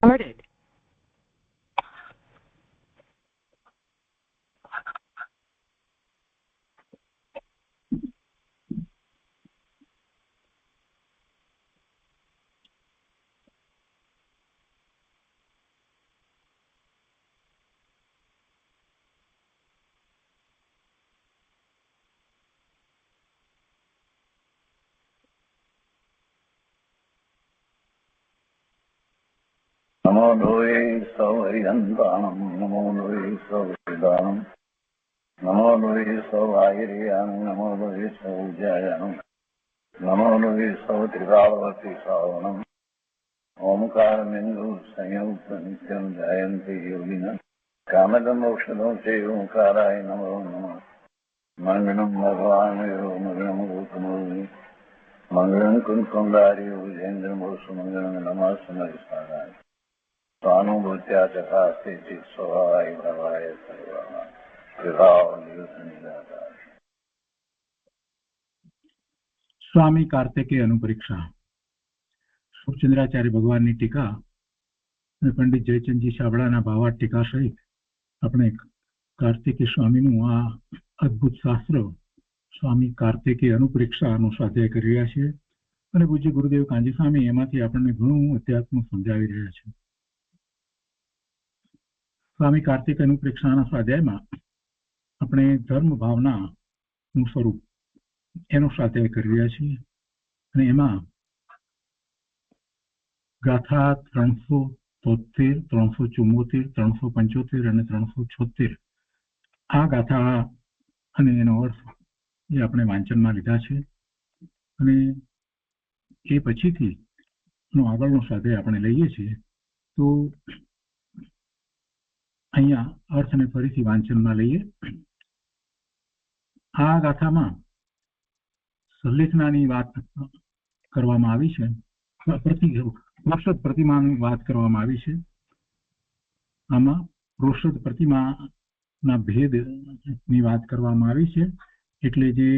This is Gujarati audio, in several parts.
started. नमो लोये सौहरिहन्ताणम् नमो लोये सौहृदानम् नमो लोये सौवाहिर्यानम् नमो लोये सौज्यायानम् नमो लोये सौत्रिकावती सावनम् ओंकारमिन्दु संयुक्त नित्यम् जयन्ति योगिनः कामदम् मोक्षदम् चैव ओंकाराय नमो नमः मङ्गलम् भगवान् यो मङ्गलम् गौतमोऽग्नि मङ्गलम् कुन्कुण्डार्यो विजेन्द्रमोसु मङ्गलम् नमः समरिसाराय स्वानुभूत्या चकास्ते स्वभावाय भवाय सर्वदा। स्वामी कार्तिकेय अनुपरीक्षा सूर्यचंद्राचार्य भगवान की टीका पंडित जयचंदजी शाबड़ा भावार्थ टीका सहित अपने कार्तिकेय स्वामी आ अद्भुत शास्त्र स्वामी कार्तिकेय अनुपरीक्षा स्वाध्याय कर रहा है। पूज्य गुरुदेव कांजी स्वामी एमांथी आपणे घणुं अध्यात्म समजावी रह्या छे। स्वामी कार्तिक अनुपरीक्षा स्वाध्याय में अपने धर्म भावना स्वरूप एनो स्वाध्याय कर रहा छे। गाथा 373, 374, 375 और 376 आ गाथा अने एनो अर्थ ये अपने वांचन में लीधा छे। अने ए पछीथी आगळनो स्वाध्याय आपणे लईए छीए। तो अहींया अर्थ ने फरीथी वांचन में लईए। आ गाथा में सल्लेखनानी वात करवामां आवी छे। प्रोषद प्रतिमानी वात करवामां आवी छे। आमां प्रोषद प्रतिमाना भेदनी वात करवामां आवी छे। एटले जे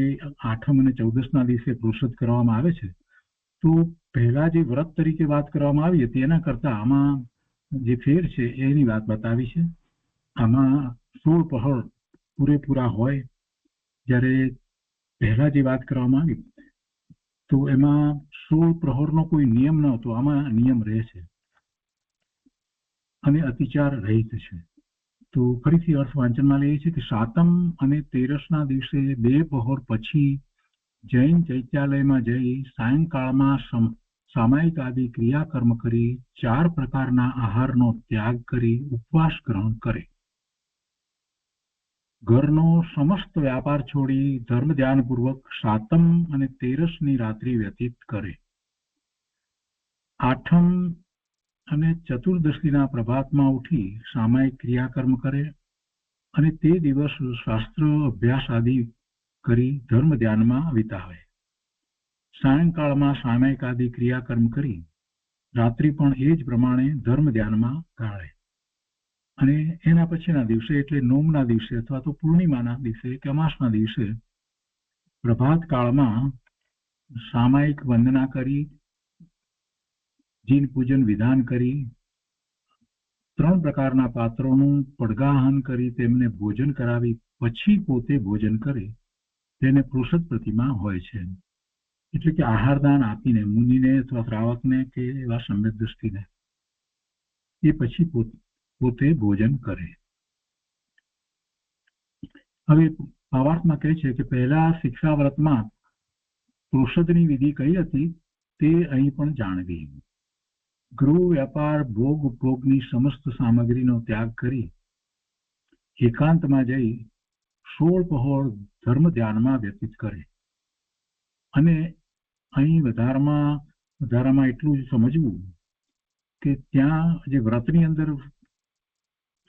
8મ અને 14ના દિવસે प्रोषद करवामां आवे छे तो पहला जे व्रत तरीके वात करवामां आवी हती एना करता आमां जे फेर छे एनी वात बतावी छे। आमां 16 पहर पूरेपूरा होय। ज्यारे पहला जे बात करवामां आवी तो एमां 16 प्रहरनो कोई नियम न हतो। आमां नियम रहे छे अने अतिचार रहित छे। तो फरीथी अर्थ वांचन में लईए छे कि 7મ અને 13ના દિવસે 2 પહોર પછી जैन चैत्यालय में जई सायंकाल में सामायिक आदि क्रियाकर्म करी 4 प्रकारना आहारनो त्याग करी उपवास ग्रहण करे। घरनो समस्त व्यापार छोड़ी धर्म ध्यान पूर्वक 7મ અને 13ની रात्रि व्यतीत करे। 8મ અને 14દશીના પ્રભાતમાં ઉઠી સામાયિક ક્રિયાકર્મ કરે અને તે દિવસ શાસ્ત્ર અભ્યાસ આદि કરી ધર્મ ધ્યાનમાં વિતાવે। સાયંકાળમાં સામાયિક આદि ક્રિયાકર્મ કરી રાત્રિ પણ એ જ પ્રમાણે ધર્મ ધ્યાનમાં ગાળે। અને એના પછીના દિવસે એટલે નોમના દિવસે અથવા તો પૂર્ણિમાના દિવસે કે અમાસના દિવસે પ્રભાત કાળમાં સામાયિક વંદના કરી જીન પૂજન વિધાન કરી 3 પ્રકારના પાત્રોનું પડગાહન કરી તેમને ભોજન કરાવી પછી પોતે ભોજન કરે તેને પ્રોષદ પ્રતિમા હોય છે। એટલે કે આહારદાન આપીને મુનિને અથવા શ્રાવકને કે એવા સંવેદ દૃષ્ટિને એ પછી પોતે ભોજન કરે। હવે ભાવાર્થમાં કહે છે કે પહેલા શિક્ષાવ્રતમાં પ્રોષદની વિધિ કઈ હતી તે અહીં પણ જાણવી। ગૃહ વ્યાપાર ભોગ ઉપભોગની સમસ્ત સામગ્રીનો ત્યાગ કરી એકાંતમાં જઈ 16 પહોર ધર્મ ધ્યાનમાં વ્યતીત કરે। અને અહીં વધારામાં એટલું જ સમજવું કે ત્યાં જે વ્રતની અંદર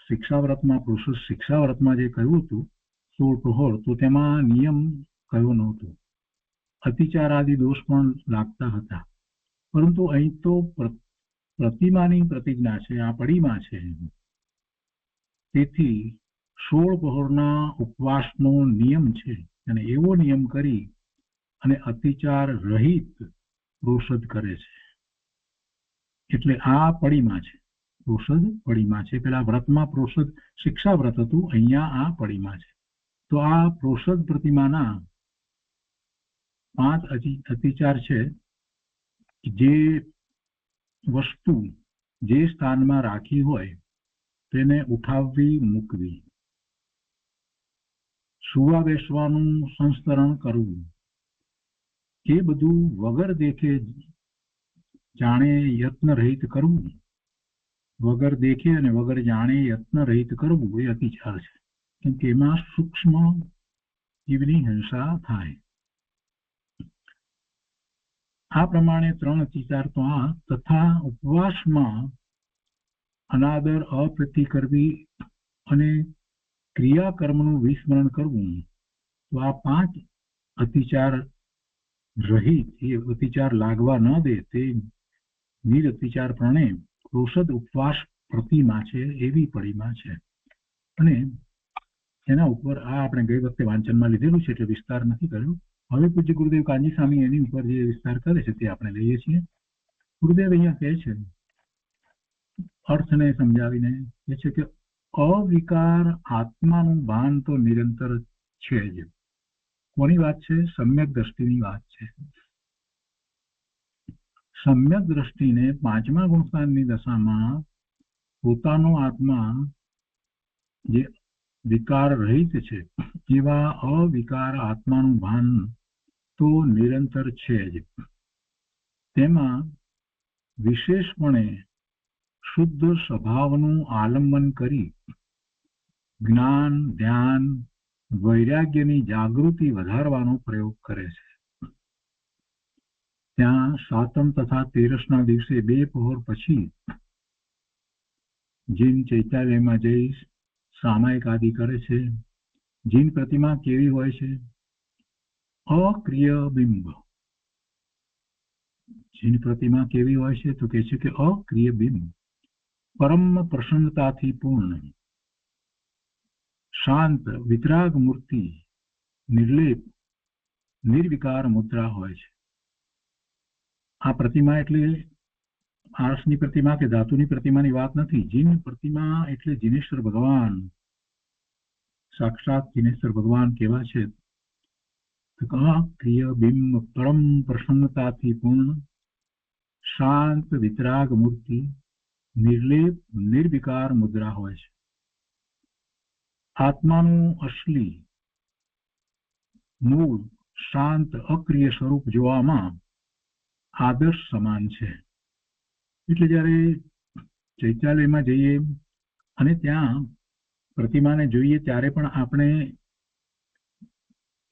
શિક્ષાવ્રતમાં પ્રોષદ શિક્ષાવ્રતમાં જે કહ્યું હતું 16 પહોર તો તેમાં નિયમ કયો નહોતો। અતિચાર આદि દોષ પણ લાગતા હતા। પરંતુ અહીં તો प्रतिमानी प्रतिज्ञा है, आ पड़ीमा है। तेथी 16 पहोरना उपवासनो नियम है अने एवो नियम करी अने अतिचार रहित प्रोषद करे छे। एटले आ पड़ीमा है। પ્રોષદ પડીમાં છે. પેલા વ્રતમાં પ્રોષદ શિક્ષા વ્રત હતું, અહીંયા આ પડીમાં છે. તો આ પ્રોષદ પ્રતિમાના 5 અતિચાર છે. જે વસ્તુ જે સ્થાનમાં રાખી હોય તેને ઉઠાવવી, મૂકવી, સુવા બેસવાનું સંસ્કરણ કરવું, એ બધું વગર દેખે જાણે યત્ન રહિત કરવું. વગર દેખે અને વગર જાણે યત્ન રહિત કરવું એ અતિચાર છે. કેમ કે એમાં સૂક્ષ્મ જીવની હિંસા થાય. આ પ્રમાણે 3 અતિચાર તો આ. તથા ઉપવાસમાં અનાદર, અપ્રતિ કરવી અને ક્રિયાકર્મનું વિસ્મરણ કરવું. તો આ 5 અતિચાર રહિત, એ અતિચાર લાગવા ન દે તે નિરઅતિચાર પ્રણે પ્રોષદ ઉપવાસ પ્રતિમા છે, એવી પડીમાં છે. અને એના ઉપર આ આપણે ગઈ વખતે વાંચનમાં લીધેલું છે એટલે વિસ્તાર નથી કર્યો. હવે પૂજ્ય ગુરુદેવ કાનજી સ્વામી એની ઉપર જે વિસ્તાર કરે છે તે આપણે લઈએ છીએ. ગુરુદેવ અહીંયા કહે છે, અર્થને સમજાવીને કહે છે કે અવિકાર આત્માનું ભાન તો નિરંતર છે જ. કોની વાત છે? સમ્યક દ્રષ્ટિની વાત છે. સમ્યક દ્રષ્ટિને 5મા ગુણસ્થાનની દશામાં પોતાનો આત્મા જે વિકાર રહિત છે એવા અવિકાર આત્માનું ભાન તો નિરંતર છે જ. તેમાં વિશેષપણે શુદ્ધ સ્વભાવનું આલંબન કરી જ્ઞાન, ધ્યાન, વૈરાગ્યની જાગૃતિ વધારવાનો પ્રયોગ કરે છે. ત્યાં 7મ તથા 13ના દિવસે 2 પહોર પછી જીન ચૈત્યાલયમાં જઈ સામાયિક આદિ કરે છે. જીન પ્રતિમા કેવી હોય છે? અક્રિય બિંબ. જીન પ્રતિમા કેવી હોય છે? તો કહે છે કે અક્રિય બિંબ, પરમ પ્રસન્નતાથી પૂર્ણ, શાંત, વિતરાગ મૂર્તિ, નિર્લેપ, નિર્વિકાર મુદ્રા હોય છે. આ પ્રતિમા એટલે આળસની પ્રતિમા કે ધાતુની પ્રતિમાની વાત નથી. જીન પ્રતિમા એટલે જીનેશ્વર ભગવાન, સાક્ષાત જીનેશ્વર ભગવાન કેવા છે? ક્રિય બિંબ, પરમ પ્રસન્નતાથી પૂર્ણ, શાંત, વિતરાગ મૂર્તિ, નિર્લેપ, નિર્વિકાર મુદ્રા હોય છે. આત્માનું અસલી મૂળ શાંત અક્રિય સ્વરૂપ જોવામાં આદર્શ સમાન છે. એટલે જ્યારે ચૈત્યાલયમાં જઈએ અને ત્યાં પ્રતિમાને જોઈએ ત્યારે પણ આપણે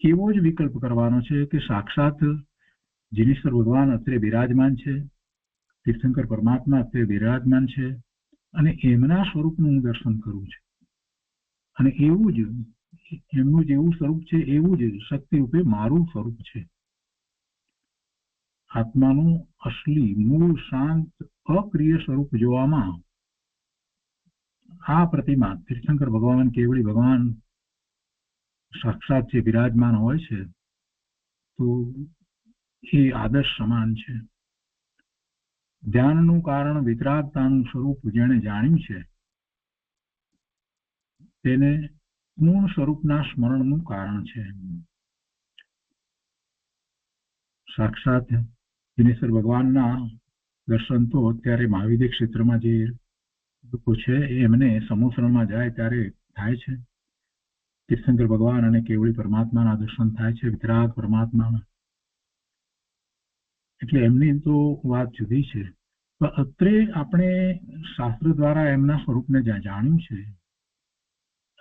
એવો જ વિકલ્પ કરવાનો છે કે સાક્ષાત જીનેશ્વર ભગવાન અત્રે બિરાજમાન છે, તીર્થંકર પરમાત્મા અત્રે બિરાજમાન છે અને એમના સ્વરૂપનું હું દર્શન કરું છું. અને એવું જ એમનું જેવું સ્વરૂપ છે એવું જ શક્તિ રૂપે મારું સ્વરૂપ છે. આત્માનું અસલી મૂળ શાંત અક્રિય સ્વરૂપ જોવામાં આ પ્રતિમા તીર્થંકર ભગવાન, કેવળી ભગવાન સાક્ષાત જે બિરાજમાન હોય છે તો એ આદર્શ સમાન છે. ધ્યાનનું કારણ વિતરાગતાનું સ્વરૂપ જેણે જાણ્યું છે તેને પૂર્ણ સ્વરૂપના સ્મરણનું કારણ છે. સાક્ષાત જીનેશ્વર ભગવાનના દર્શન તો અત્યારે મહાવિદ્ય ક્ષેત્રમાં જે લોકો છે એમને સમોસરણમાં જાય ત્યારે થાય છે. તીર્થંકર ભગવાન અને કેવળી પરમાત્માના દર્શન થાય છે, વિતરાગ પરમાત્માના. એટલે એમની તો વાત જુદી છે. પણ અત્રે આપણે શાસ્ત્ર દ્વારા એમના સ્વરૂપને જ્યાં જાણ્યું છે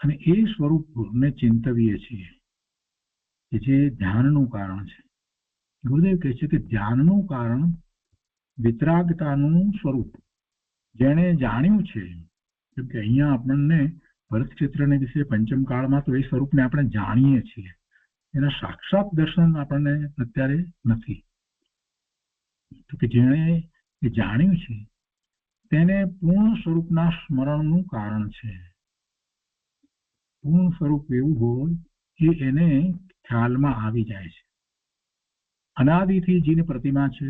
અને એ સ્વરૂપને ચિંતવીએ છીએ કે જે ધ્યાનનું કારણ છે. ગુરુદેવ કહે છે કે ધ્યાનનું કારણ વિતરાગતાનું સ્વરૂપ જેણે જાણ્યું છે. કેમ કે અહીંયા આપણને ભરત ક્ષેત્રને વિશે પંચમ કાળમાં તો એ સ્વરૂપને આપણે જાણીએ છીએ, એના સાક્ષાત દર્શન આપણને અત્યારે નથી. તો કે જેણે એ જાણ્યું છે તેને પૂર્ણ સ્વરૂપના સ્મરણનું કારણ છે. પૂર્ણ સ્વરૂપ એવું હોય કે એને ખ્યાલમાં આવી જાય છે. અનાદિથી જીન પ્રતિમા છે.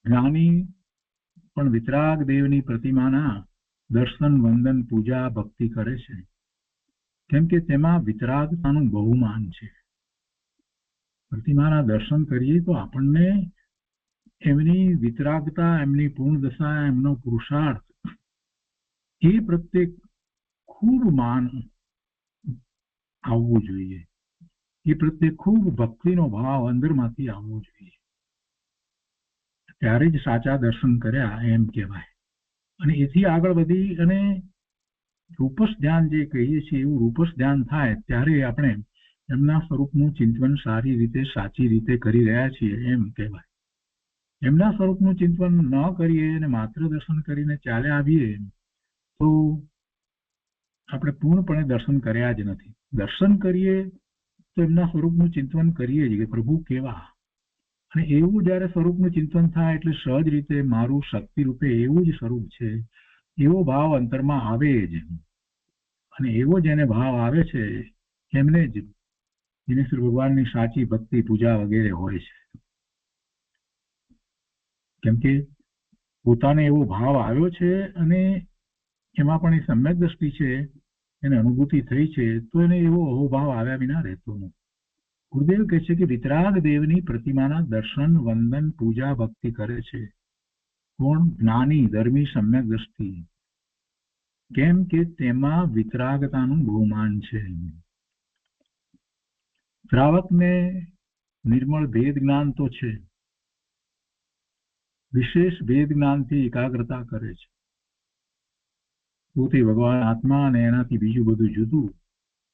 જ્ઞાની પણ વિતરાગ દેવની પ્રતિમાના દર્શન, વંદન, પૂજા, ભક્તિ કરે છે, કેમ કે તેમાં વિતરાગતાનું બહુમાન છે. પ્રતિમાના દર્શન કરીએ તો આપણને એમની વિતરાગતા, એમની પૂર્ણ દશા, એમનો પુરુષાર્થ એ પ્રત્યે ખૂબ માન આવવું જોઈએ. એ પ્રત્યે ખૂબ ભક્તિનો ભાવ અંદરમાંથી આવવો જોઈએ. ત્યારે જ સાચા દર્શન કર્યા એમ કહેવાય. અને એથી આગળ વધી અને રૂપસ ધ્યાન જે કહીએ છીએ એવું રૂપસ ધ્યાન થાય ત્યારે આપણે એમના સ્વરૂપનું ચિંતન સારી રીતે, સાચી રીતે કરી રહ્યા છીએ એમ કહેવાય. એમના સ્વરૂપનું ચિંતન ન કરીએ અને માત્ર દર્શન કરીને ચાલ્યા આવીએ તો આપણે પૂર્ણપણે દર્શન કર્યા જ નથી. દર્શન કરીએ તો એમના સ્વરૂપનું ચિંતન કરીએ જ કે પ્રભુ કેવા, અને એવું જ્યારે સ્વરૂપનું ચિંતન થાય એટલે સહજ રીતે મારું શક્તિ રૂપે એવું જ સ્વરૂપ છે એવો ભાવ અંતરમાં આવે જ. અને એવો જેને ભાવ આવે છે એમને જ દિનેશ્વર ભગવાનની સાચી ભક્તિ, પૂજા વગેરે હોય છે. કેમ કે પોતાને એવો ભાવ આવ્યો છે અને એમાં પણ એ સમ્યક દ્રષ્ટિ છે, એને અનુભૂતિ થઈ છે, તો એને એવો અહોભાવ આવ્યા વિના રહેતો નથી. ગુરુદેવ કહે છે કે વિતરાગ દેવની પ્રતિમાના દર્શન, વંદન, પૂજા, ભક્તિ કરે છે. કોણ? જ્ઞાની, ધર્મી, સમ્યક દ્રષ્ટિ. કેમ કે તેમાં વિતરાગતાનું બહુમાન છે. શ્રાવકને નિર્મળ ભેદ જ્ઞાન તો છે, વિશેષ ભેદ જ્ઞાનથી એકાગ્રતા કરે છે. પોતે ભગવાન આત્મા અને એનાથી બીજું બધું જુદું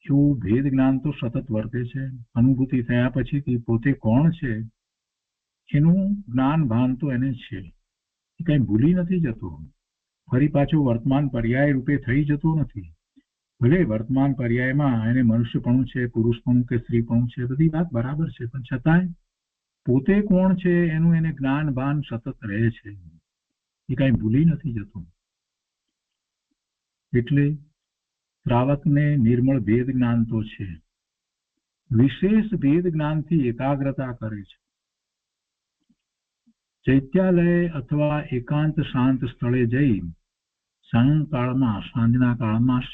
એવું ભેદ જ્ઞાન તો સતત વર્તે છે. અનુભૂતિ થયા પછી પોતે કોણ છે એનું જ્ઞાન ભાન તો એને છે. એ કઈ ભૂલી નથી જતો. ફરી પાછો વર્તમાન પર્યાય રૂપે થઈ જતો નથી. ભલે વર્તમાન પર્યાયમાં એને મનુષ્યપણું છે, પુરુષપણું કે સ્ત્રીપણું છે, બધી વાત બરાબર છે, પણ છતાંય પોતે કોણ છે એનું એને જ્ઞાન ભાન સતત રહે છે. એ કઈ ભૂલી નથી જતો. એટલે શ્રાવકને નિર્મળ ભેદ જ્ઞાન તો છે, વિશેષ ભેદ જ્ઞાનથી એકાગ્રતા કરે છે. ચૈત્યાલય અથવા એકાંત શાંત સ્થળે જઈ સાયંકાળમાં, સાંજના કાળમાં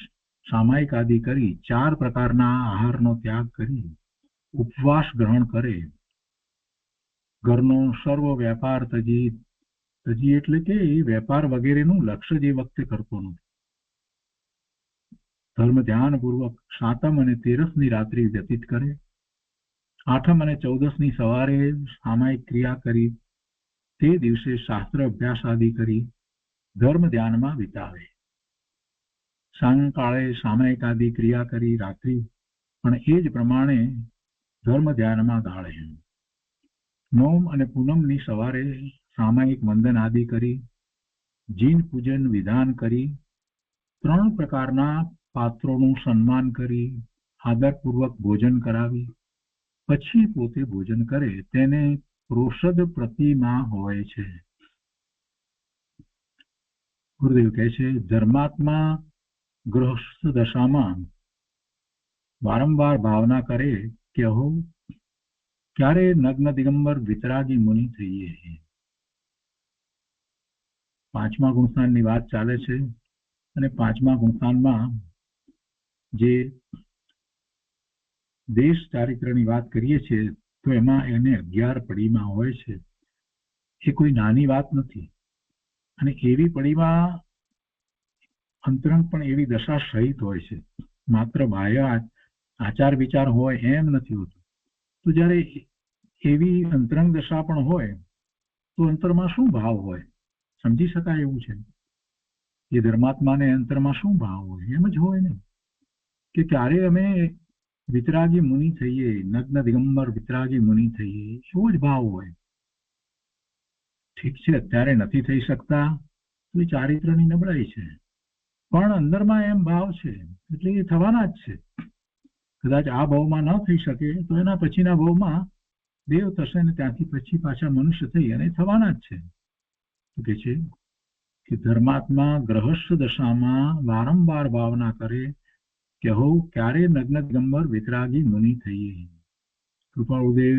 સામાયિક આદિ કરી 4 પ્રકારના આહારનો ત્યાગ કરી ઉપવાસ ગ્રહણ કરે, ઘરનો સર્વ વેપાર તજી એટલે કે એ વેપાર વગેરેનું લક્ષ્ય જે વખતે કરતો નથી, ધર્મ ધ્યાનપૂર્વક સાતમ અને તેરસની રાત્રિ વ્યતીત કરે, આઠમ અને 14ની સવારે સામાયિક ક્રિયા કરી, તે દિવસે શાસ્ત્ર અભ્યાસ આદિ કરી ધર્મ ધ્યાનમાં વિતાવે, સાયંકાળે સામાયિક આદિ ક્રિયા કરી રાત્રિ પણ એ જ પ્રમાણે ધર્મ ધ્યાનમાં ગાળે. નોમ અને પૂનમની સવારે સામાયિક વંદન આદિ કરી, જીન પૂજન વિધાન કરી, 3 પ્રકારના પાત્રોનું સન્માન કરી, આદરપૂર્વક ભોજન કરાવી, પછી પોતે ભોજન કરે તેને પ્રોષદ પ્રતિમા હોય છે. ગુરુદેવ કહે છે ધર્માત્મા ગૃહસ્થ દશામાં વારંવાર ભાવના કરે કે હો ક્યારે નગ્ન દિગંબર વિતરાગી મુનિ થઈએ. 5મા ગુણસ્થાનની વાત ચાલે છે અને 5મા ગુણસ્થાનમાં જે દેશ ચારિત્રની વાત કરીએ છીએ તો એમાં એને 11 પડીમાં હોય છે. એ કોઈ નાની વાત નથી. અને એવી પડીમાં અંતરંગ પણ એવી દશા સહિત હોય છે. માત્ર બાહ્ય આચાર વિચાર હોય એમ નથી હોતું. તો જ્યારે એવી અંતરંગ દશા પણ હોય તો અંતરમાં શું ભાવ હોય સમજી શકાય એવું છે. એ ધર્માત્માને અંતરમાં શું ભાવ હોય એમ જ હોય ને કે ક્યારે અમે વિતરાગી મુનિ થઈએ, નગ્ન દિગંબર વિતરાગી મુનિ થઈએ, એવો જ ભાવ હોય. ઠીક છે અત્યારે નથી થઈ શકતા તો એ ચારિત્રની નબળાઈ છે, પણ અંદરમાં એમ ભાવ છે એટલે એ થવાના જ છે. કદાચ આ ભાવમાં ન થઈ શકે તો એના પછીના ભાવમાં દેવ થશે ને ત્યાંથી પછી પાછા મનુષ્ય થઈ અને થવાના જ છે. કે છે કે ધર્માત્મા ગ્રહસ્થ દશામાં વારંવાર ભાવના કરે કે હો ક્યારે નગ્ન દિગંબર વિતરાગી મુનિ થઈએ. કૃપાળુદેવ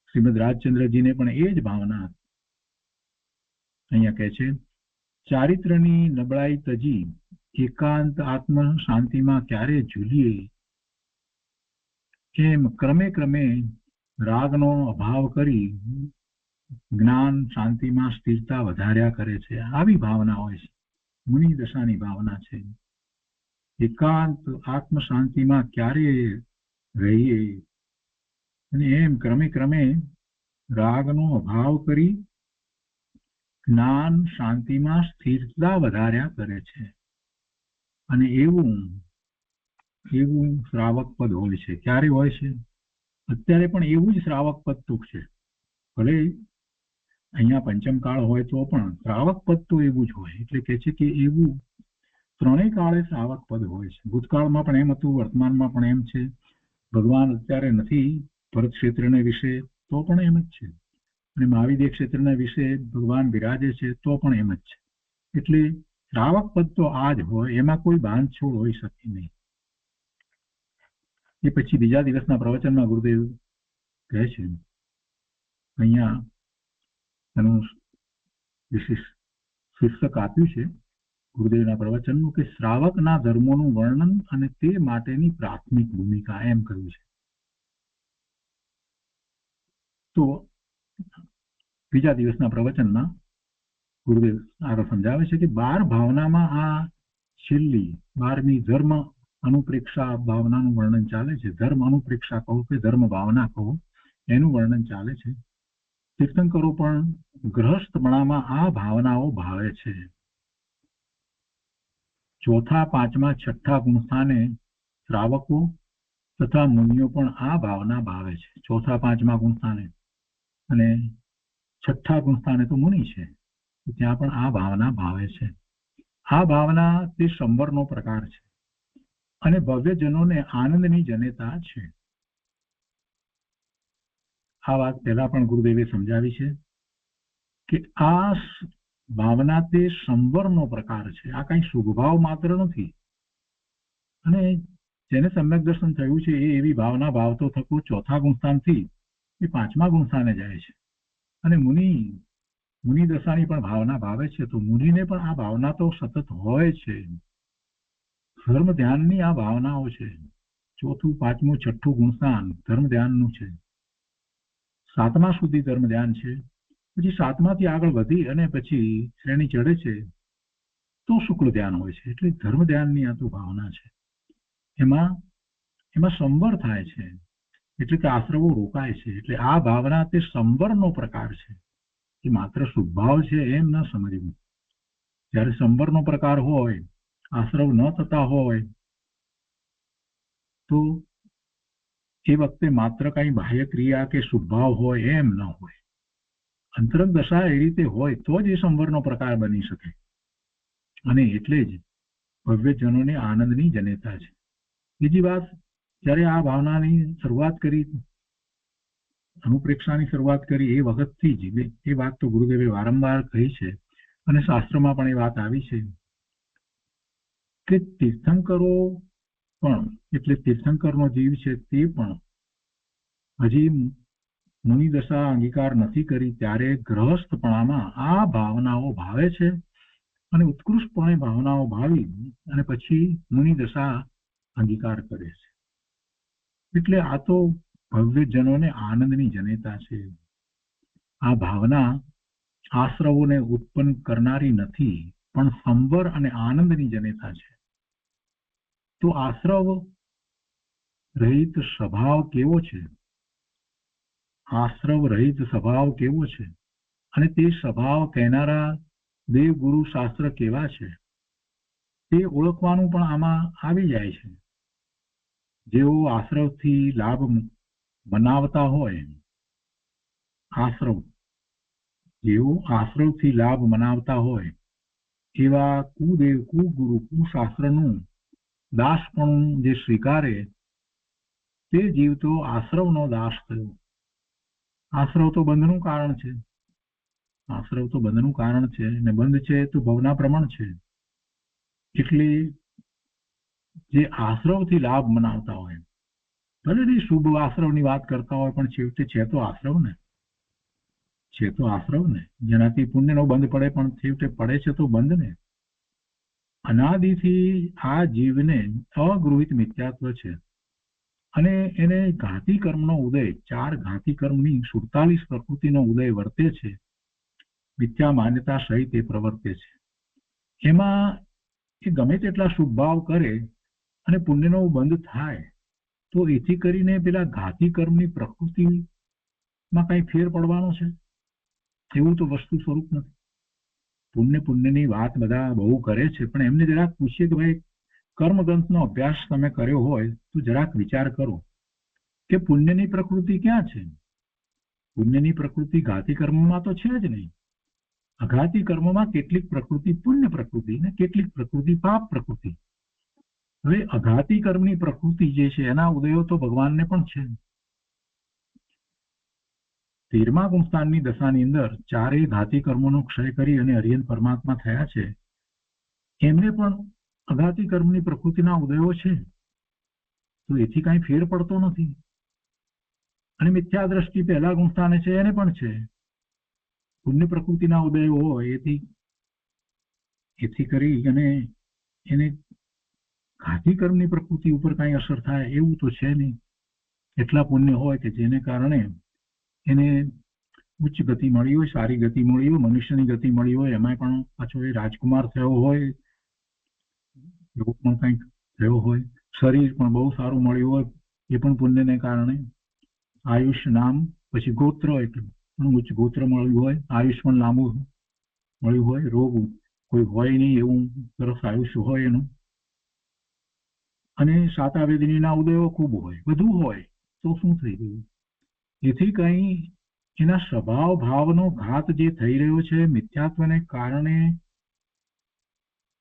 શ્રીમદ રાજચંદ્રજીને પણ એ જ ભાવના. અહીંયા કહે છે ચારિત્રની નબળાઈ તજી એકાંત આત્મ શાંતિમાં ક્યારે ઝૂલીએ, એમ ક્રમે ક્રમે રાગનો અભાવ કરી જ્ઞાન શાંતિમાં સ્થિરતા વધાર્યા કરે છે. આવી ભાવના હોય છે, મુનિ દશાની ભાવના છે. એકાંત આત્મ શાંતિમાં ક્યારે રહીએ અને એમ ક્રમે ક્રમે રાગનો અભાવ કરી જ્ઞાન શાંતિમાં સ્થિરતા વધાર્યા કરે છે. અને એવું શ્રાવક પદ હોય છે. ક્યારે હોય છે? અત્યારે પણ એવું જ શ્રાવક પદ ટૂંક છે. ભલે અહીંયા પંચમ કાળ હોય તો પણ શ્રાવક પદ તો એવું જ હોય. એટલે કે છે કે એવું ત્રણેય કાળે શ્રાવક પદ હોય છે. ભૂતકાળમાં પણ એમ હતું, વર્તમાનમાં પણ એમ છે. ભગવાન અત્યારે નથી ભરત ક્ષેત્રના વિશે તો પણ એમ જ છે, અને મહાવીર ક્ષેત્રના વિશે ભગવાન બિરાજે છે તો પણ એમ જ છે. એટલે શ્રાવક પદ તો આ જ હોય, એમાં કોઈ બાંધછોડ હોઈ શકે નહીં. એ પછી બીજા દિવસના પ્રવચનમાં ગુરુદેવ કહે છે, અહીંયા એનું વિશેષ શીર્ષક આપ્યું છે ગુરુદેવના પ્રવચનનું કે શ્રાવકના ધર્મોનું વર્ણન અને તે માટેની પ્રાથમિક ભૂમિકા, એમ કહ્યું છે. તો બીજા દિવસના પ્રવચનમાં ગુરુદેવ આગળ સમજાવે છે કે 12 ભાવનામાં આ છેલ્લી 12મી ધર્મ અનુપ્રેક્ષા ભાવનાનું વર્ણન ચાલે છે. ધર્મ અનુપ્રેક્ષા કહો કે ધર્મ ભાવના કહો, એનું વર્ણન ચાલે છે. તીર્થંકરો પણ ગ્રહસ્થપણામાં આ ભાવનાઓ ભાવે છે. ચોથા, પાંચમા, છઠ્ઠા ગુણસ્થાને શ્રાવકો તથા મુનિઓ પણ આ ભાવના ભાવે છે. ચોથા પાંચમા ગુણસ્થાને અને છઠ્ઠા ગુણસ્થાને તો મુનિ છે, ત્યાં પણ આ ભાવના ભાવે છે. આ ભાવના તે સંવરનો પ્રકાર છે અને ભવ્યજનોને આનંદની જનેતા છે. આ વાત પહેલા પણ ગુરુદેવે સમજાવી છે કે આ ભાવના તે સંવરનો પ્રકાર છે. આ કઈ શુભભાવ માત્ર નથી. અને જેને સમ્યક દર્શન થયું છે એ એવી ભાવના ભાવતો થકો ચોથા ગુણસ્થાનથી એ પાંચમા ગુણસ્થાને જાય છે. અને મુનિ દશાની પણ ભાવના ભાવે છે. તો મુનિને પણ આ ભાવના તો સતત હોય છે. ધર્મ ધ્યાનની આ ભાવનાઓ છે. ચોથું, પાંચમું, છઠ્ઠું ગુણસ્થાન ધર્મ ધ્યાનનું છે. સાતમા સુધી ધર્મ ધ્યાન છે. પછી સાતમાથી આગળ વધી અને પછી શ્રેણી ચડે છે તો શુક્લ ધ્યાન હોય છે. એટલે ધર્મ ધ્યાનની આ તો ભાવના છે. એમાં સંવર થાય છે, એટલે કે આશ્રવો રોકાય છે. એટલે આ ભાવના તે સંવરનો પ્રકાર છે. એ માત્ર શુભભાવ છે એમ ન સમજવું. જ્યારે સંવરનો પ્રકાર હોય, આશ્રવ ન થતા હોય, તો એ વખતે માત્ર કઈ બાહ્ય ક્રિયા કે શુભભાવ હોય એમ ન હોય. અંતરંગ દશા એ રીતે હોય તો જ એ સંવરનો પ્રકાર બની શકે. અને એટલે જ ભવ્યજનોને આનંદની જનેતા છે. બીજી વાત, જ્યારે આ ભાવનાની શરૂઆત કરી, અનુપ્રેક્ષાની શરૂઆત કરી એ વખતથી જ એ વાત તો ગુરુદેવે વારંવાર કહી છે અને શાસ્ત્રમાં પણ એ વાત આવી છે કે તીર્થંકરો પણ, એટલે તીર્થંકરનો જીવ છે તે પણ હજી મુનિ દશા અંગીકાર નથી કરી ત્યારે ગ્રહસ્થપણામાં આ ભાવનાઓ ભાવે છે અને ઉત્કૃષ્ટપણે ભાવનાઓ ભાવી અને પછી મુનિ દશા અંગીકાર કરે છે. એટલે આ તો ભવ્યજનોને આનંદની જનેતા છે. આ ભાવના આશ્રવોને ઉત્પન્ન કરનારી નથી, પણ સંવર અને આનંદની જનેતા છે. તો આશ્રવ રહિત સ્વભાવ કેવો છે? આશ્રવ રહિત સ્વભાવ કેવો છે અને તે સ્વભાવ કહેનારા દેવ ગુરુ શાસ્ત્ર કેવા છે તે ઓળખવાનું પણ આમાં આવી જાય છે. જેઓ આશ્રવથી લાભ મનાવતા હોય, જેઓ આશ્રવથી લાભ મનાવતા હોય એવા કુદેવ, કુગુરુ, કુશાસ્ત્રનું દાસપણું જે સ્વીકારે તે જીવ તો આશ્રવનો દાસ થયો. આશ્રવ તો બંધનું કારણ છે. આશ્રવ તો બંધનું કારણ છે ને બંધ છે તો ભવના પ્રમાણ છે. એટલે જે આશ્રવથી લાભ મનાવતા હોય, ભલે શુભ આશ્રવની વાત કરતા હોય, પણ છેવટે છે તો આશ્રવ ને. છે તો આશ્રવ ને, જેનાથી પુણ્યનો બંધ પડે, પણ છેવટે પડે છે તો બંધ ને. અનાદિથી આ જીવને અગૃહિત મિથ્યાત્વ છે અને એને ઘાતી કર્મનો ઉદય, 4 ઘાતી કર્મની 47 પ્રકૃતિનો ઉદય વર્તે છે, મિથ્યા માન્યતા સહિત એ પ્રવર્તે છે. એમાં એ ગમે તેટલા શુભ ભાવ કરે અને પુણ્યનો બંધ થાય તો એથી કરીને પેલા ઘાતી કર્મની પ્રકૃતિમાં કઈ ફેર પડવાનો છે? એવું તો વસ્તુ સ્વરૂપ નથી. પુણ્યની વાત બધા બહુ કરે છે, પણ એમને જરાક પૂછીએ કે ભાઈ કર્મગ્રંથનો અભ્યાસ તમે કર્યો હોય તો જરાક વિચાર કરો કે પુણ્યની પ્રકૃતિ ક્યાં છે? પુણ્યની પ્રકૃતિ ઘાતી કર્મમાં તો છે જ નહીં. અઘાતી કર્મમાં કેટલીક પ્રકૃતિ પુણ્ય પ્રકૃતિ ને કેટલીક પ્રકૃતિ પાપ પ્રકૃતિ. હવે અઘાતી કર્મની પ્રકૃતિ જે છે એના ઉદયો તો ભગવાનને પણ છે. 13મા ગુણસ્થાનની દશાની અંદર 4 ઘાતી કર્મોનો ક્ષય કરી અને હરિયન પરમાત્મા થયા છે. એમને પણ અઘાતી કર્મની પ્રકૃતિના ઉદયો છે, તો એથી કઈ ફેર પડતો નથી. અને મિથ્યા દ્રષ્ટિ પહેલા ગુણસ્થાને છે એને પણ છે. પુણ્ય પ્રકૃતિના ઉદયો હોય એથી કરી અને એને ઘાતી કર્મની પ્રકૃતિ ઉપર કઈ અસર થાય એવું તો છે નહીં. એટલા પુણ્ય હોય કે જેને કારણે એને ઉચ્ચ ગતિ મળી હોય, સારી ગતિ મળી હોય, મનુષ્યની ગતિ મળી હોય, એમાં પણ પાછો એ રાજકુમાર થયો હોય, એવું પણ કંઈક થયો હોય, શરીર પણ બહુ સારું મળ્યું હોય, એ પણ પુણ્યને કારણે. આયુષ્ય નામ પછી ગોત્ર એટલે ઉચ્ચ ગોત્ર મળ્યું હોય, આયુષ્ય પણ લાંબુ મળ્યું હોય, રોગ કોઈ હોય નહીં એવું સરસ આયુષ્ય હોય એનું, અને સાતાવેદનીના ઉદયો ખૂબ હોય, બધું હોય, તો શું થઈ ગયું? એથી કઈ એના સ્વભાવ ભાવનો ઘાત જે થઈ રહ્યો છે મિથ્યાત્વને કારણે,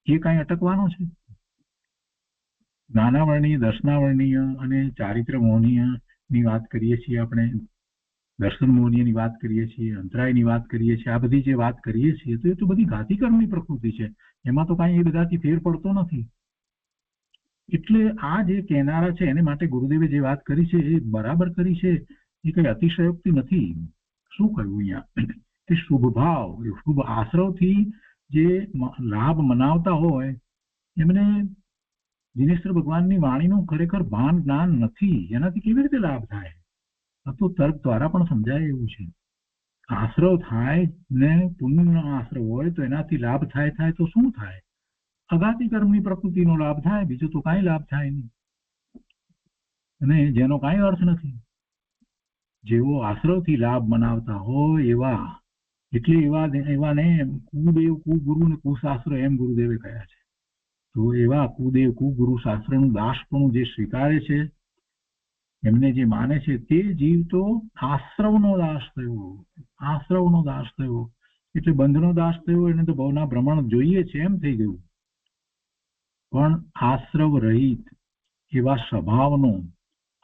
એ કઈ અટકવાનો છે? જ્ઞાનાવર્ણીય, દર્શનાવર્ણીય અને ચારિત્ર મોહનીય ની વાત કરીએ છીએ આપણે, દર્શન મોહનીયની વાત કરીએ છીએ, અંતરાયની વાત કરીએ છીએ, આ બધી જે વાત કરીએ છીએ તો એ તો બધી ઘાતી કર્મની પ્રકૃતિ છે. એમાં તો કઈ એ બધાથી ફેર પડતો નથી. એટલે આ જે કહેનારા છે એને માટે ગુરુદેવે જે વાત કરી છે એ બરાબર કરી છે, એ કઈ અતિશયોક્તિ નથી. શું કહ્યું અહીંયા કે શુભ ભાવ, શુભ આશ્રવથી જે લાભ મનાવતા હોય એમને દિનેશ્વર ભગવાનની વાણીનું ખરેખર ભાન જ્ઞાન નથી. એનાથી કેવી રીતે લાભ થાય? આ તો તર્ક દ્વારા પણ સમજાય એવું છે. આશ્રવ થાય ને પુણ્યનો આશ્રવ હોય તો એનાથી લાભ થાય તો શું થાય? અઘાતી કર્મની પ્રકૃતિનો લાભ થાય, બીજો તો કાંઈ લાભ થાય નહીં, અને જેનો કાંઈ અર્થ નથી. જેવો આશ્રવથી લાભ મનાવતા હોય એવા, એટલે એવાને કુદેવ કુગુરુ ને કુશાસ્ત્ર એમ ગુરુદેવે કહ્યા છે. તો એવા કુદેવ કુગુરુ શાસ્ત્રનું દાસપણું જે સ્વીકારે છે, એમને જે માને છે, તે જીવ તો આશ્રવનો દાસ થયો. આશ્રવનો દાસ થયો એટલે બંધનો દાસ થયો. એને તો ભવના ભ્રમણ જોઈએ છે એમ થઈ ગયું. પણ આશ્રવ રહિત એવા સ્વભાવનો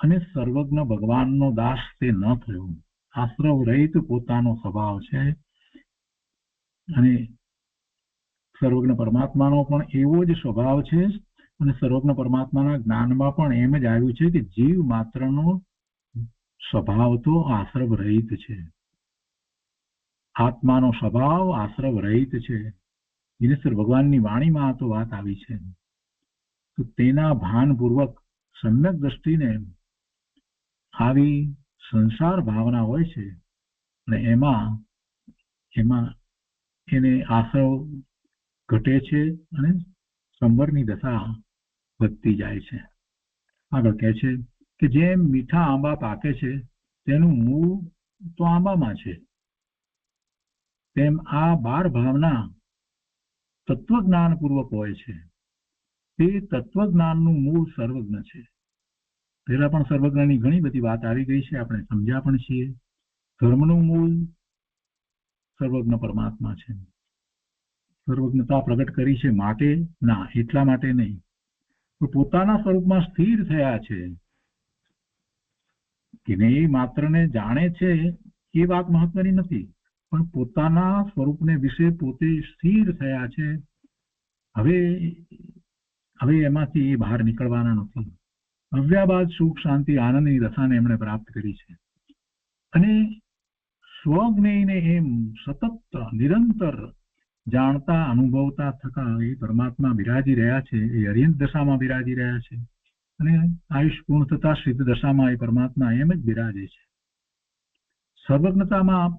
અને સર્વજ્ઞ ભગવાનનો દાસ તે ન થયો. આશ્રવ રહિત પોતાનો સ્વભાવ છે, અને સર્વજ્ઞ પરમાત્માનો પણ એવો જ સ્વભાવ છે. અને સર્વજ્ઞ પરમાત્માના જ્ઞાનમાં પણ એમ જ આવ્યું છે કે જીવ માત્રનો સ્વભાવ તો આશ્રવ રહિત છે. આત્માનો સ્વભાવ આશ્રવ રહિત છે. દિનેશ્વર ભગવાનની વાણીમાં આ તો વાત આવી છે. તો તેના ભાનપૂર્વક સમ્યક દ્રષ્ટિને આવી સંસાર ભાવના હોય છે, અને એમાં એને આશ્રવ ઘટે છે અને સંવરની દશા વધતી જાય છે. આગળ કહે છે કે જેમ મીઠા આંબા પાકે છે તેનું મૂળ તો આંબામાં છે, તેમ આ 12 ભાવના તત્વજ્ઞાનપૂર્વક હોય છે. તે તત્વજ્ઞાનનું મૂળ સર્વજ્ઞ છે. પહેલા પણ સર્વજ્ઞની ઘણી બધી વાત આવી ગઈ છે, આપણે સમજ્યા પણ છીએ. ધર્મનું મૂળ સર્વજ્ઞ પરમાત્મા છે. સર્વજ્ઞતા પ્રગટ કરી છે માટે ના, એટલા માટે નહીં, તો પોતાના સ્વરૂપમાં સ્થિર થયા છે કે એ માત્રને જાણે છે એ વાત મહત્વની નથી, પણ પોતાના સ્વરૂપને વિશે પોતે સ્થિર થયા છે. હવે એમાંથી એ બહાર નીકળવાના નથી. અવ્યાબાદ સુખ શાંતિ આનંદની દશાને એમણે પ્રાપ્ત કરી છે. અને સ્વજ્ઞેયને એમ સતત નિરંતર જાણતા અનુભવતા થતા એ પરમાત્મા બિરાજી રહ્યા છે, એ અર્યંત દશામાં બિરાજી રહ્યા છે, અને આયુષ પૂર્ણ થતા સિદ્ધ દશામાં એ પરમાત્મા એમ જ બિરાજે છે. સર્વજ્ઞતામાં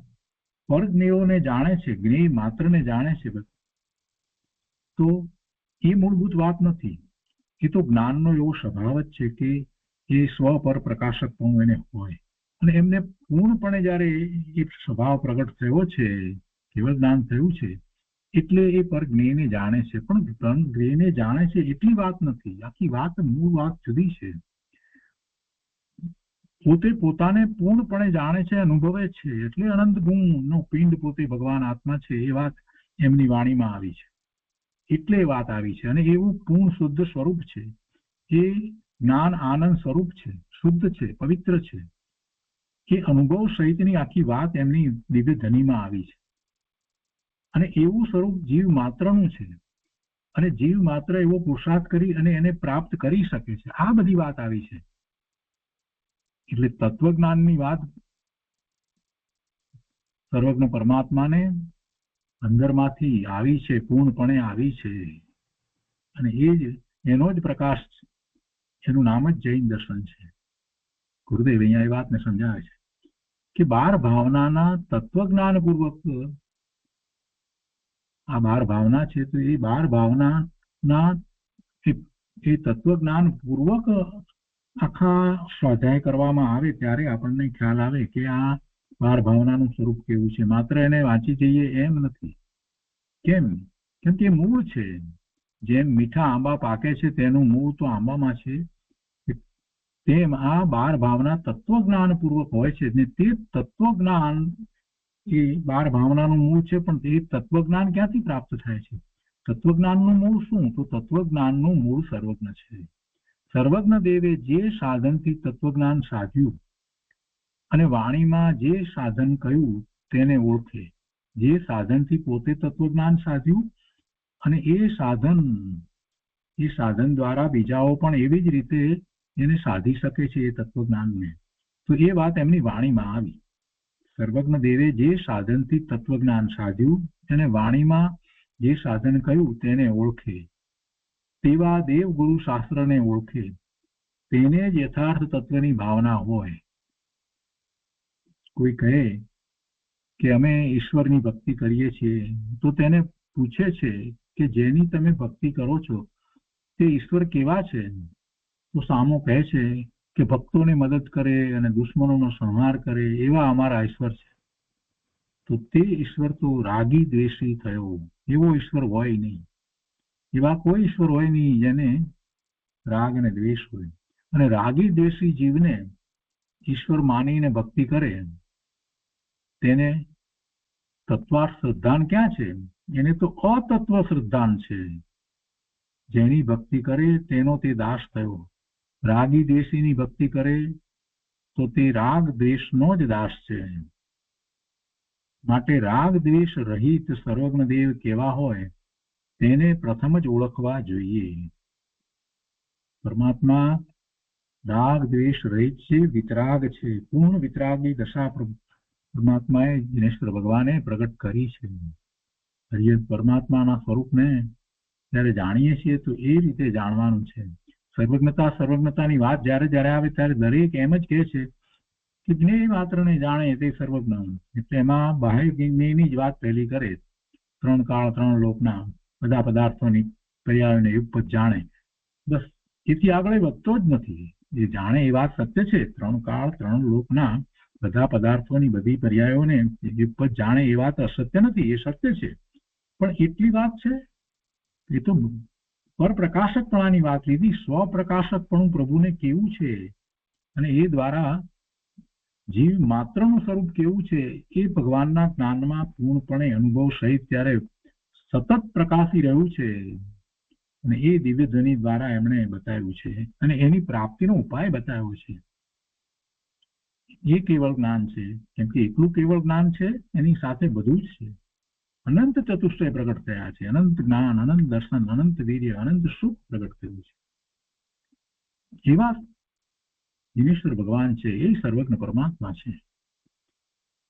પરજ્ઞેયોને જાણે છે, જ્ઞેય માત્રને જાણે છે, તો એ મૂળભૂત વાત નથી. એ તો જ્ઞાનનો એવો સ્વભાવ જ છે કે એ સ્વ પર પ્રકાશક પણ એને હોય, અને એમને પૂર્ણપણે જયારે એ સ્વભાવ પ્રગટ થયો છે, કેવળ જ્ઞાન થયું છે, એટલે એ પર જ્ઞેયને જાણે છે. પણ જ્ઞેયને જાણે છે એટલી વાત નથી. આખી વાત, મૂળ વાત જુદી છે. પોતે પોતાને પૂર્ણપણે જાણે છે, અનુભવે છે, એટલે અનંત ગુણનો પિંડ પોતે ભગવાન આત્મા છે, એ વાત એમની વાણીમાં આવી છે, એટલે એ વાત આવી છે. અને એવું પૂર્ણ શુદ્ધ સ્વરૂપ છે, એ જ્ઞાન આનંદ સ્વરૂપ છે, શુદ્ધ છે, પવિત્ર છે, કે અનુભવ સહિતની આખી વાત એમની દિવ્ય ધનીમાં આવી છે. અને એવું સ્વરૂપ જીવ માત્રનું છે, અને જીવ માત્ર એવો પુરુષાર્થ કરી અને એને પ્રાપ્ત કરી શકે છે. આ બધી વાત આવી છે. એટલે તત્વજ્ઞાનની વાત સર્વજ્ઞ પરમાત્માને અંદરમાંથી આવી છે, પૂર્ણપણે આવી છે, અને એ જ એનો જ પ્રકાશ છે. એનું નામ જ જૈન દર્શન છે. ગુરુદેવ અહીંયા એ વાતને સમજાવે છે કે 12 ભાવનાના તત્વજ્ઞાન પૂર્વક, આ 12 ભાવના છે, તો એ 12 ભાવનાના એ તત્વજ્ઞાન પૂર્વક આખા સ્વાધ્યાય કરવામાં આવે ત્યારે આપણને ખ્યાલ આવે કે આ 12 ભાવનાનું સ્વરૂપ કેવું છે. માત્ર એને વાંચી જઈએ એમ નથી. કેમ? કેમ કે મૂળ છે. જેમ મીઠા આંબા પાકે છે તેનું મૂળ તો આંબામાં છે, તેમ આ 12 ભાવના તત્વજ્ઞાન પૂર્વક હોય છે, ને તે તત્વજ્ઞાન એ 12 ભાવનાનું મૂળ છે. પણ તે તત્વજ્ઞાન ક્યાંથી પ્રાપ્ત થાય છે? તત્વજ્ઞાનનું મૂળ શું? તો તત્વજ્ઞાનનું મૂળ સર્વજ્ઞ છે. સર્વજ્ઞ દેવે જે સાધનથી તત્વજ્ઞાન સાધ્યું અને વાણીમાં જે સાધન કહ્યું તેને ઓળખે. જે સાધનથી પોતે તત્વજ્ઞાન સાધ્યું અને એ સાધન દ્વારા બીજાઓ પણ એવી જ રીતે એને સાધી શકે છે એ તત્વજ્ઞાનને. તો એ વાત એમની વાણીમાં આવી. સર્વજ્ઞ દેવે જે સાધનથી તત્વજ્ઞાન સાધ્યું અને વાણીમાં જે સાધન કહ્યું તેને ઓળખે. તેવા દેવ ગુરુ શાસ્ત્રને ઓળખે, તેને જ યથાર્થ તત્વની ભાવના હોય. કોઈ કહે કે અમે ઈશ્વરની ભક્તિ કરીએ છીએ, તો તેને પૂછે છે કે જેની તમે ભક્તિ કરો છો તે ઈશ્વર કેવા છે? તો સામો કહે છે કે ભક્તોને મદદ કરે અને દુશ્મનોનો સંહાર કરે એવા અમારા ઈશ્વર છે. તો તે ઈશ્વર તો રાગી દ્વેષી થયો. એવો ઈશ્વર હોય નહીં. એવા કોઈ ઈશ્વર હોય નહીં જેને રાગ અને દ્વેષ હોય. અને રાગી દ્વેષી જીવને ઈશ્વર માનીને ભક્તિ કરે તેને તત્વાર્થ શ્રદ્ધાન ક્યાં છે? એને તો અતત્વ શ્રદ્ધાન છે. જેની ભક્તિ કરે તેનો તે દાસ થયો. રાગી દ્વેષીની ભક્તિ કરે તો તે રાગ દ્વેષનો જ દાસ છે. માટે રાગ દ્વેષ રહિત સર્વજ્ઞ દેવ કેવા હોય તેને પ્રથમ જ ઓળખવા જોઈએ. પરમાત્મા રાગ દ્વેષ રહિત છે, વિતરાગ છે. પૂર્ણ વિતરાગી દશા પરમાત્માએ દિનેશ્વર ભગવાને પ્રગટ કરી છે. હરિયત પરમાત્માના સ્વરૂપને જ્યારે જાણીએ છીએ તો એ રીતે જાણવાનું છે. સર્વજ્ઞતાની વાત જ્યારે જ્યારે આવે ત્યારે દરેક એમ જ કહે છે કે જ્ઞેય માત્રને જાણે તે સર્વજ્ઞ. એટલે એમાં બાહ્ય જ્ઞેયની જ વાત પહેલી કરે. 3 કાળ 3 લોકના બધા પદાર્થોની પર્યાયોને યુગપત જાણે, બસ એથી આગળ વધતો જ નથી. એ જાણે એ વાત સત્ય છે. 3 કાળ 3 લોકના બધા પદાર્થોની બધી પર્યાયોને યુગપત જાણે એ વાત અસત્ય નથી, એ સત્ય છે. પણ એટલી વાત છે. એ તો પરપ્રકાશકપણાની વાત લીધી. સ્વપ્રકાશકપણું પ્રભુને કેવું છે અને એ દ્વારા જીવ માત્રનું સ્વરૂપ કેવું છે એ ભગવાનના જ્ઞાનમાં પૂર્ણપણે અનુભવ સહિત ત્યારે સતત પ્રકાશી રહ્યું છે. અને એ દિવ્ય ધ્વનિ દ્વારા એમણે બતાવ્યું છે અને એની પ્રાપ્તિનો ઉપાય બતાવ્યો છે. એ કેવળ જ્ઞાન છે. કેમ કે એકલું કેવળ જ્ઞાન છે, એની સાથે બધું જ છે. અનંત ચતુષ્ટય પ્રગટ થયા છે. અનંત જ્ઞાન, અનંત દર્શન, અનંત વીર્ય, અનંત સુખ પ્રગટ થયું છે. એવા દિનેશ્વર ભગવાન છે, એ સર્વજ્ઞ પરમાત્મા છે.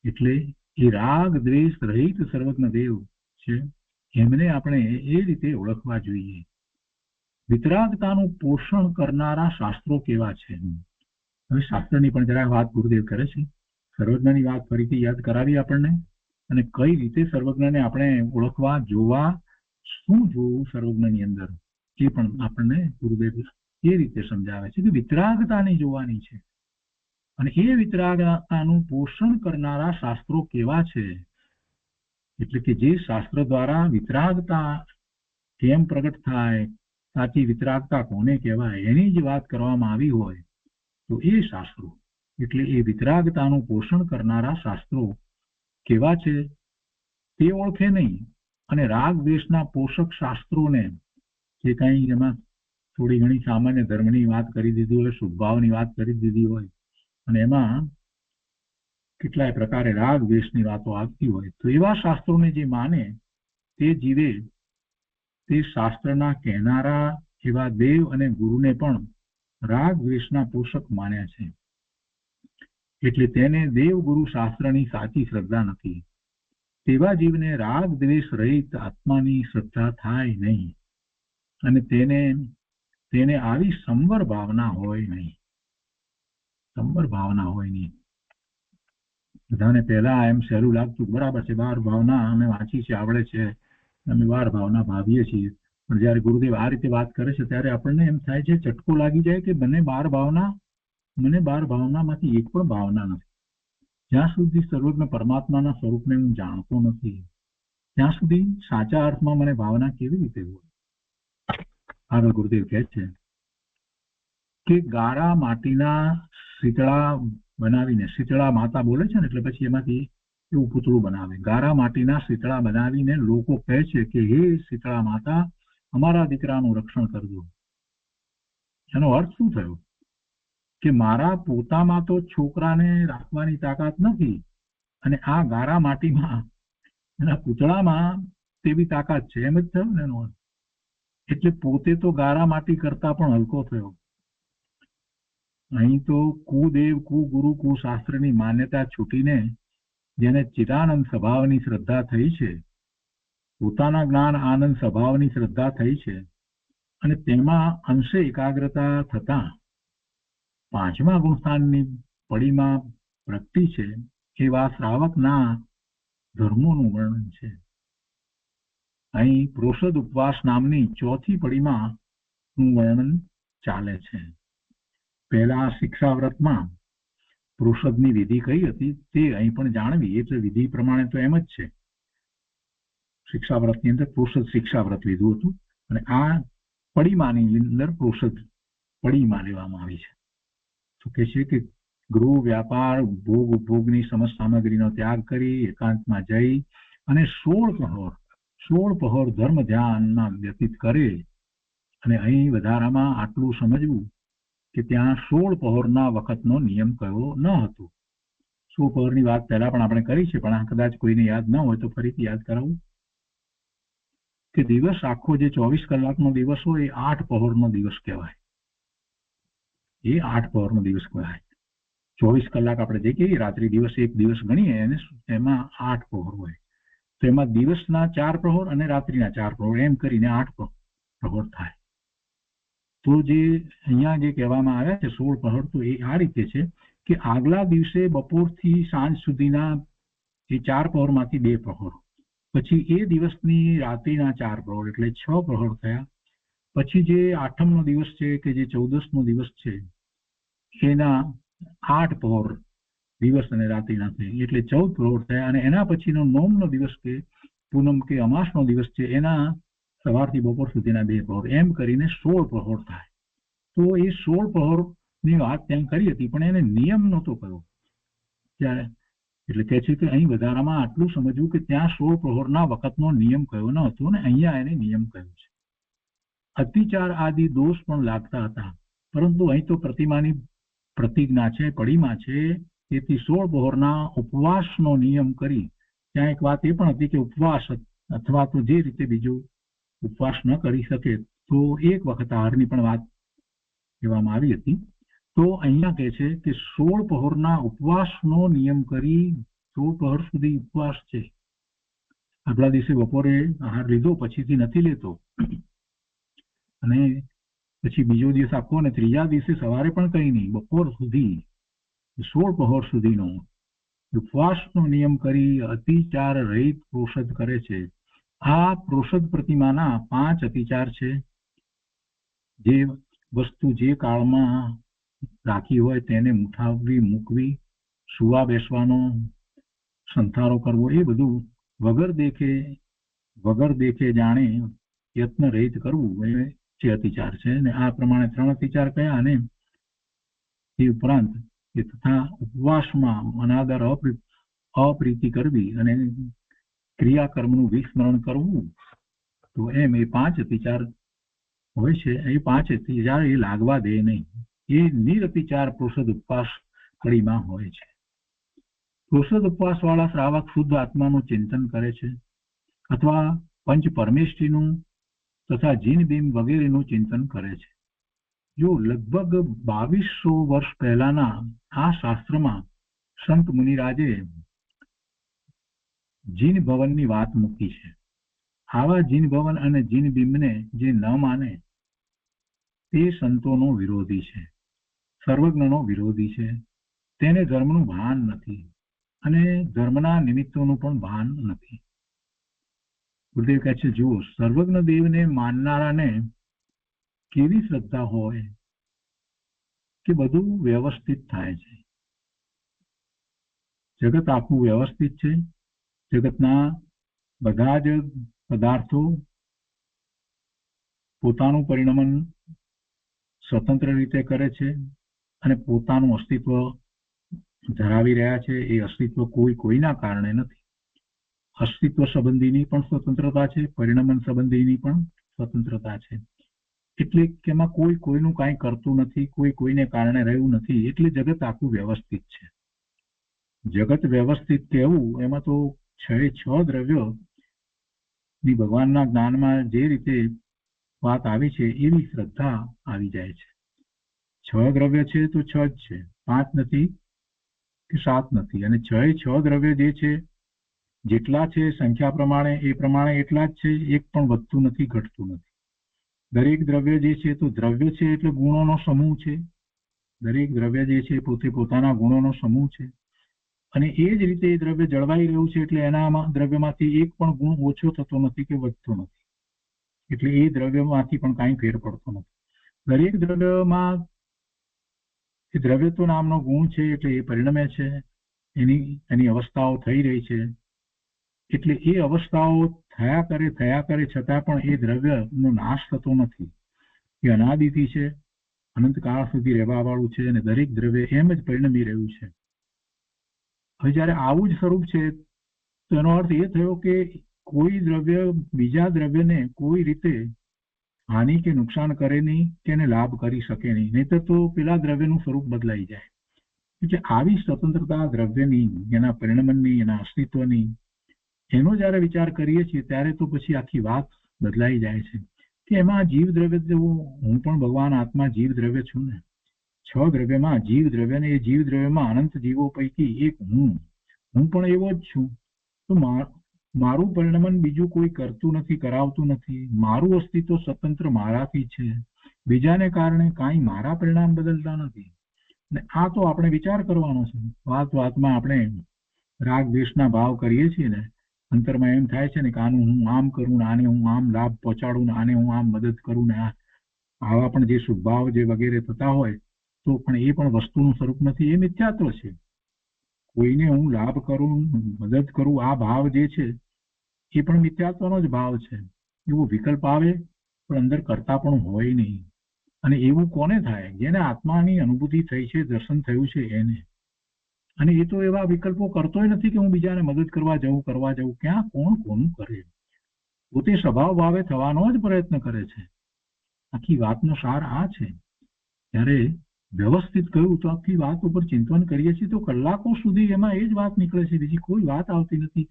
એટલે એ રાગ દ્વેષ રહિત સર્વજ્ઞ દેવ છે, એમને આપણે એ રીતે ઓળખવા જોઈએ. વિતરાગતાનું પોષણ કરનારા શાસ્ત્રો કેવા છે? હવે શાસ્ત્રની પણ જરા વાત ગુરુદેવ કરે છે. સર્વજ્ઞની વાત ફરીથી યાદ કરાવી આપણને, અને કઈ રીતે સર્વજ્ઞને આપણે ઓળખવા, જોવા, શું જોવું સર્વજ્ઞની અંદર એ પણ આપણને ગુરુદેવ એ રીતે સમજાવે છે કે વિતરાગતાની જોવાની છે. અને એ વિતરાગતાનું પોષણ કરનારા શાસ્ત્રો કેવા છે, એટલે કે જે શાસ્ત્ર દ્વારા વિતરાગતા કેમ પ્રગટ થાય, સાચી વિતરાગતા કોને કહેવાય, એની જ વાત કરવામાં આવી હોય તો એ શાસ્ત્રો, એટલે એ વિતરાગતાનું પોષણ કરનારા શાસ્ત્રો કેવા છે તે ઓળખે નહીં, અને રાગ દ્વેષના પોષક શાસ્ત્રોને, જે કંઈ એમાં થોડી ઘણી સામાન્ય ધર્મની વાત કરી દીધી હોય, શુભભાવની વાત કરી દીધી હોય, અને એમાં કેટલાય પ્રકારે રાગ દ્વેષની વાતો આવતી હોય, તો એવા શાસ્ત્રોને જે માને તે જીવે તે શાસ્ત્રના કહેનારા એવા દેવ અને ગુરુને પણ રાગ દ્વેષના પોષક માન્યા છે. એટલે તેને દેવ ગુરુ શાસ્ત્રની સાચી શ્રદ્ધા નથી. તેવા જીવને રાગ દ્વેષ રહિત આત્માની શ્રદ્ધા થાય નહીં, અને તેને આવી સંવર ભાવના હોય નહીં. સંવર ભાવના હોય નહીં. બધાને પહેલા એમ સહેલું લાગતું, બરાબર છે, 12 ભાવના અમે વાંચી છે, આવડે છે, અમે 12 ભાવના ભાવીએ છીએ. પણ જયારે ગુરુદેવ આ રીતે વાત કરે છે ત્યારે આપણને એમ થાય છે, ચટકો લાગી જાય કે મને 12 ભાવનામાંથી એક પણ ભાવના નથી. જ્યાં સુધી સર્વજ્ઞ પરમાત્માના સ્વરૂપને હું જાણતો નથી, ત્યાં સુધી સાચા અર્થમાં મને ભાવના કેવી રીતે હોય? આગળ ગુરુદેવ કહે છે કે ગારા માટીના શીતળા બનાવીને, શીતળા માતા બોલે છે ને એટલે પછી એમાંથી એવું પૂતળું બનાવે. ગારા માટીના શીતળા બનાવીને લોકો કહે છે કે હે શીતળા માતા, અમારા દીકરાનું રક્ષણ કરજો. એનો અર્થ શું થયો? કે મારા પોતામાં તો છોકરાને રાખવાની તાકાત નથી, અને આ ગારા માટીમાં, એના પૂતળામાં તેવી તાકાત છે, એમ જ થયો ને એનો અર્થ. એટલે પોતે તો ગારા માટી કરતા પણ હલકો થયો. અહીં તો કુદેવ, કુગુરુ, કુશાસ્ત્રની માન્યતા છૂટીને જેને ચિદાનંદ સ્વભાવની શ્રદ્ધા થઈ છે, પોતાના જ્ઞાન આનંદ સ્વભાવની શ્રદ્ધા થઈ છે, અને તેમાં અંશે એકાગ્રતા થતા 5મા ગુણસ્થાનની પડીમાં પ્રગટી છે, એવા શ્રાવકના ધર્મોનું વર્ણન છે. અહીં પ્રોષદ ઉપવાસ નામની 4થી પડીમાં નું વર્ણન ચાલે છે. પહેલા શિક્ષાવ્રતમાં પ્રોષદની વિધિ કઈ હતી તે અહીં પણ જાણવી. એટલે વિધિ પ્રમાણે તો એમ જ છે, શિક્ષાવ્રતની અંદર પ્રોષદ શિક્ષાવ્રત લીધું હતું, અને આ પડીમાની અંદર પ્રોષદ પડીમાં લેવામાં આવી છે. તો કે છે કે ગૃહ, વ્યાપાર, ભોગ, ઉપભોગની સમસ્ત સામગ્રીનો ત્યાગ કરી એકાંતમાં જઈ અને 16 પહોર ધર્મ ધ્યાનમાં વ્યતીત કરે. અને અહીં વધારામાં આટલું સમજવું કે ત્યાં 16 પહોરના વખતનો નિયમ કયો ન હતો. 16 પહોરની વાત પહેલા પણ આપણે કરી છે, પણ આ કદાચ કોઈને યાદ ન હોય તો ફરીથી યાદ કરાવું કે દિવસ આખો જે 24 કલાકનો દિવસ હોય એ 8 પહોરનો દિવસ કહેવાય. એ 8 પહોરનો દિવસ કહેવાય. 24 કલાક આપણે જે કહીએ રાત્રિ દિવસ, એક દિવસ ગણીએ, અને એમાં 8 પહોર હોય. તો એમાં દિવસના 4 પ્રહોર અને રાત્રિના 4 પ્રહોર, એમ કરીને 8 પ્રહોર થાય. તો જે અહીંયા જે કહેવામાં આવ્યા છે 16 પ્રહોર, તો એ આ રીતે છે કે આગલા દિવસે બપોરથી સાંજ સુધીના એ 4 પ્રહોરમાંથી 2 પ્રહોર, પછી એ દિવસની રાત્રિના 4 પ્રહોર, એટલે 6 પ્રહોર થયા. પછી જે આઠમનો દિવસ છે કે જે 14નો દિવસ છે, એના 8 પ્રહોર દિવસ અને રાત્રિના થઈ, એટલે 14 પ્રહોર થયા. અને એના પછીનો 9મનો દિવસ કે પૂનમ કે અમાસનો દિવસ છે, એના સવારથી બપોર સુધીના 2 પ્રહોર, એમ કરીને 16 પ્રહોર થાય. તો એ 16 પ્રહોરની વાત ત્યાં કરી હતી, પણ એને નિયમ નહોતો કર્યો ત્યારે. એટલે કહે છે કે અહીં વધારામાં આટલું સમજવું કે ત્યાં 16 પ્રહોરના વખતનો નિયમ કયો ન હતો, અને અહીંયા એને નિયમ કયો છે. અતિચાર આદિ દોષ પણ લાગતા હતા, પરંતુ અહીં તો પ્રતિમાની પ્રતિજ્ઞા છે, પડીમાં છે, તેથી 16 પ્રહોરના ઉપવાસનો નિયમ કરી. ત્યાં એક વાત એ પણ હતી કે ઉપવાસ અથવા તો જે રીતે બીજું ઉપવાસ ન કરી શકે તો એક વખત આહારની પણ વાત કહેવામાં આવી હતી. તો અહીંયા કહે છે કે 16 પ્રહોરના ઉપવાસનો નિયમ કરી પહર સુધી ઉપવાસ છે. આગલા દિવસે બપોરે આહાર લીધો, પછીથી નથી લેતો, અને પછી બીજો દિવસ આખો અને ત્રીજા દિવસે સવારે પણ કંઈ નહીં, બપોર સુધી 16 પહોર સુધીનો ઉપવાસનો નિયમ કરી અતિચાર રહિત પ્રોષદ કરે છે. આ પ્રોષદ પ્રતિમાના 5 અતિચાર છે. જે વસ્તુ જે કાળમાં રાખી હોય તેને મુઠાવવી, મૂકવી, સુવા બેસવાનો, સંથારો કરવો, એ બધું વગર દેખે જાણે યત્ન રહિત કરવું એ જે અતિચાર છે. અને આ પ્રમાણે 3 અતિચાર કયા, અને એ ઉપરાંત એ તથા ઉપવાસમાં અનાદર અપ્રીતિ કરવી અને ક્રિયાકર્મનું વિસ્મરણ કરવું, તો એમ એ 5 અતિચાર હોય છે. એ 5 અતિચાર એ લાગવા દે નહીં. એ નિરતિચાર પ્રોષદ ઉપવાસ કડીમાં હોય છે. પ્રોષદ ઉપવાસ વાળા શ્રાવક શુદ્ધ આત્માનું ચિંતન કરે છે, અથવા પંચ પરમેષ્ઠીનું તથા જીન બીમ વગેરેનું ચિંતન કરે છે. જો લગભગ 2200 વર્ષ પહેલાના આ શાસ્ત્રમાં સંત મુનિરાજે જીન ભવનની વાત મૂકી છે. આવા જીન ભવન અને જીન બિંબને જે ન માને તે સંતોનો વિરોધી છે, સર્વજ્ઞનો વિરોધી છે. તેને ધર્મનું ભાન નથી અને ધર્મના નિમિત્તોનું પણ ભાન નથી. ગુરુદેવ કહે છે, જુઓ, સર્વજ્ઞ દેવને માનનારાને કેવી શ્રદ્ધા હોય કે બધું વ્યવસ્થિત થાય છે. જગત આખું વ્યવસ્થિત છે. જગતના બધા જ પદાર્થો પોતાનું પરિણમન સ્વતંત્ર રીતે કરે છે અને પોતાનું અસ્તિત્વ ધરાવી રહ્યા છે. એ અસ્તિત્વ કોઈના કારણે નથી. અસ્તિત્વ સંબંધીની પણ સ્વતંત્રતા છે, પરિણમન સંબંધીની પણ સ્વતંત્રતા છે. એટલે કે એમાં કોઈનું કાંઈ કરતું નથી, કોઈને કારણે રહ્યું નથી. એટલે જગત આખું વ્યવસ્થિત છે. જગત વ્યવસ્થિત કહેવું, એમાં તો 6 દ્રવ્યો ની ભગવાનના જ્ઞાનમાં જે રીતે વાત આવી છે એવી શ્રદ્ધા આવી જાય છે. 6 દ્રવ્ય છે તો 6 જ છે, 5 નથી કે 7 નથી. અને 6 દ્રવ્ય જે છે, જેટલા છે સંખ્યા પ્રમાણે, એ પ્રમાણે એટલા જ છે. એક પણ વધતું નથી, ઘટતું નથી. દરેક દ્રવ્ય જે છે તો દ્રવ્ય છે એટલે ગુણોનો સમૂહ છે. દરેક દ્રવ્ય જે છે પોતે પોતાના ગુણોનો સમૂહ છે. અને એ જ રીતે એ દ્રવ્ય જળવાઈ રહ્યું છે. એટલે એના દ્રવ્યમાંથી એક પણ ગુણ ઓછો થતો નથી કે વધતો નથી. એટલે એ દ્રવ્યમાંથી પણ કાંઈ ફેર પડતો નથી. દરેક દ્રવ્યમાં એ દ્રવ્યત્વ નામનો ગુણ છે. એટલે એ પરિણમે છે, એની અવસ્થાઓ થઈ રહી છે. એટલે એ અવસ્થાઓ થયા કરે છતાં પણ એ દ્રવ્યનો નાશ થતો નથી. એ અનાદિથી છે, અનંતકાળ સુધી રહેવા વાળું છે, અને દરેક દ્રવ્ય એમ જ પરિણમી રહ્યું છે. હવે જ્યારે આવું જ સ્વરૂપ છે, તો એનો અર્થ એ થયો કે કોઈ દ્રવ્ય બીજા દ્રવ્યને કોઈ રીતે હાનિ કે નુકસાન કરે નહીં, કે એને લાભ કરી શકે નહીં. નહીતર તો પેલા દ્રવ્યનું સ્વરૂપ બદલાઈ જાય. એટલે આવી સ્વતંત્રતા દ્રવ્યની, એના પરિણમનની, એના અસ્તિત્વની, એનો જ્યારે વિચાર કરીએ છીએ ત્યારે તો પછી આખી વાત બદલાઈ જાય છે કે એમાં જીવ દ્રવ્ય, હું પણ ભગવાન આત્મા જીવ દ્રવ્ય છું ને. 6 દ્રવ્યમાં જીવ દ્રવ્ય, ને એ જીવ દ્રવ્યમાં અનંત જીવો પૈકી એક હું પણ એવો જ છું. તો મારું પરિણમન બીજું કોઈ કરતું નથી, કરાવતું નથી. મારું અસ્તિત્વ સ્વતંત્ર મારાથી છે. બીજાને કારણે કાંઈ મારા પરિણામ બદલતા નથી. ને આ તો આપણે વિચાર કરવાનો છે. વાતમાં આપણે રાગ દ્વેષના ભાવ કરીએ છીએ ને, અંતરમાં એમ થાય છે ને કે આનું હું આમ કરું, ને આને હું આમ લાભ પહોંચાડું, ને આને હું આમ મદદ કરું, ને આવા પણ જે શુભભાવ જે વગેરે થતા હોય, તો પણ એ પણ વસ્તુનું સ્વરૂપ નથી. એ મિથ્યાત્વ છે. કોઈને હું લાભ કરું, મદદ કરું, આ ભાવ જે છે એ પણ મિથ્યાત્વનો જ ભાવ છે. એવો વિકલ્પ આવે પણ અંદર કરતા પણ હોય નહીં. અને એવું કોને થાય? જેને આત્માની અનુભૂતિ થઈ છે, દર્શન થયું છે એને. અને એ તો એવા વિકલ્પો કરતોય નથી કે હું બીજાને મદદ કરવા જઉં. ક્યાં કોણ કોનું કરે? પોતે સ્વભાવ ભાવે થવાનો જ પ્રયત્ન કરે છે. આખી વાતનો સાર આ છે. ત્યારે વ્યવસ્થિત કહ્યું તો આખી વાત ઉપર ચિંતન કરીએ છીએ તો કલાકો સુધી એમાં એ જ વાત નીકળે છે, બીજી કોઈ વાત આવતી નથી.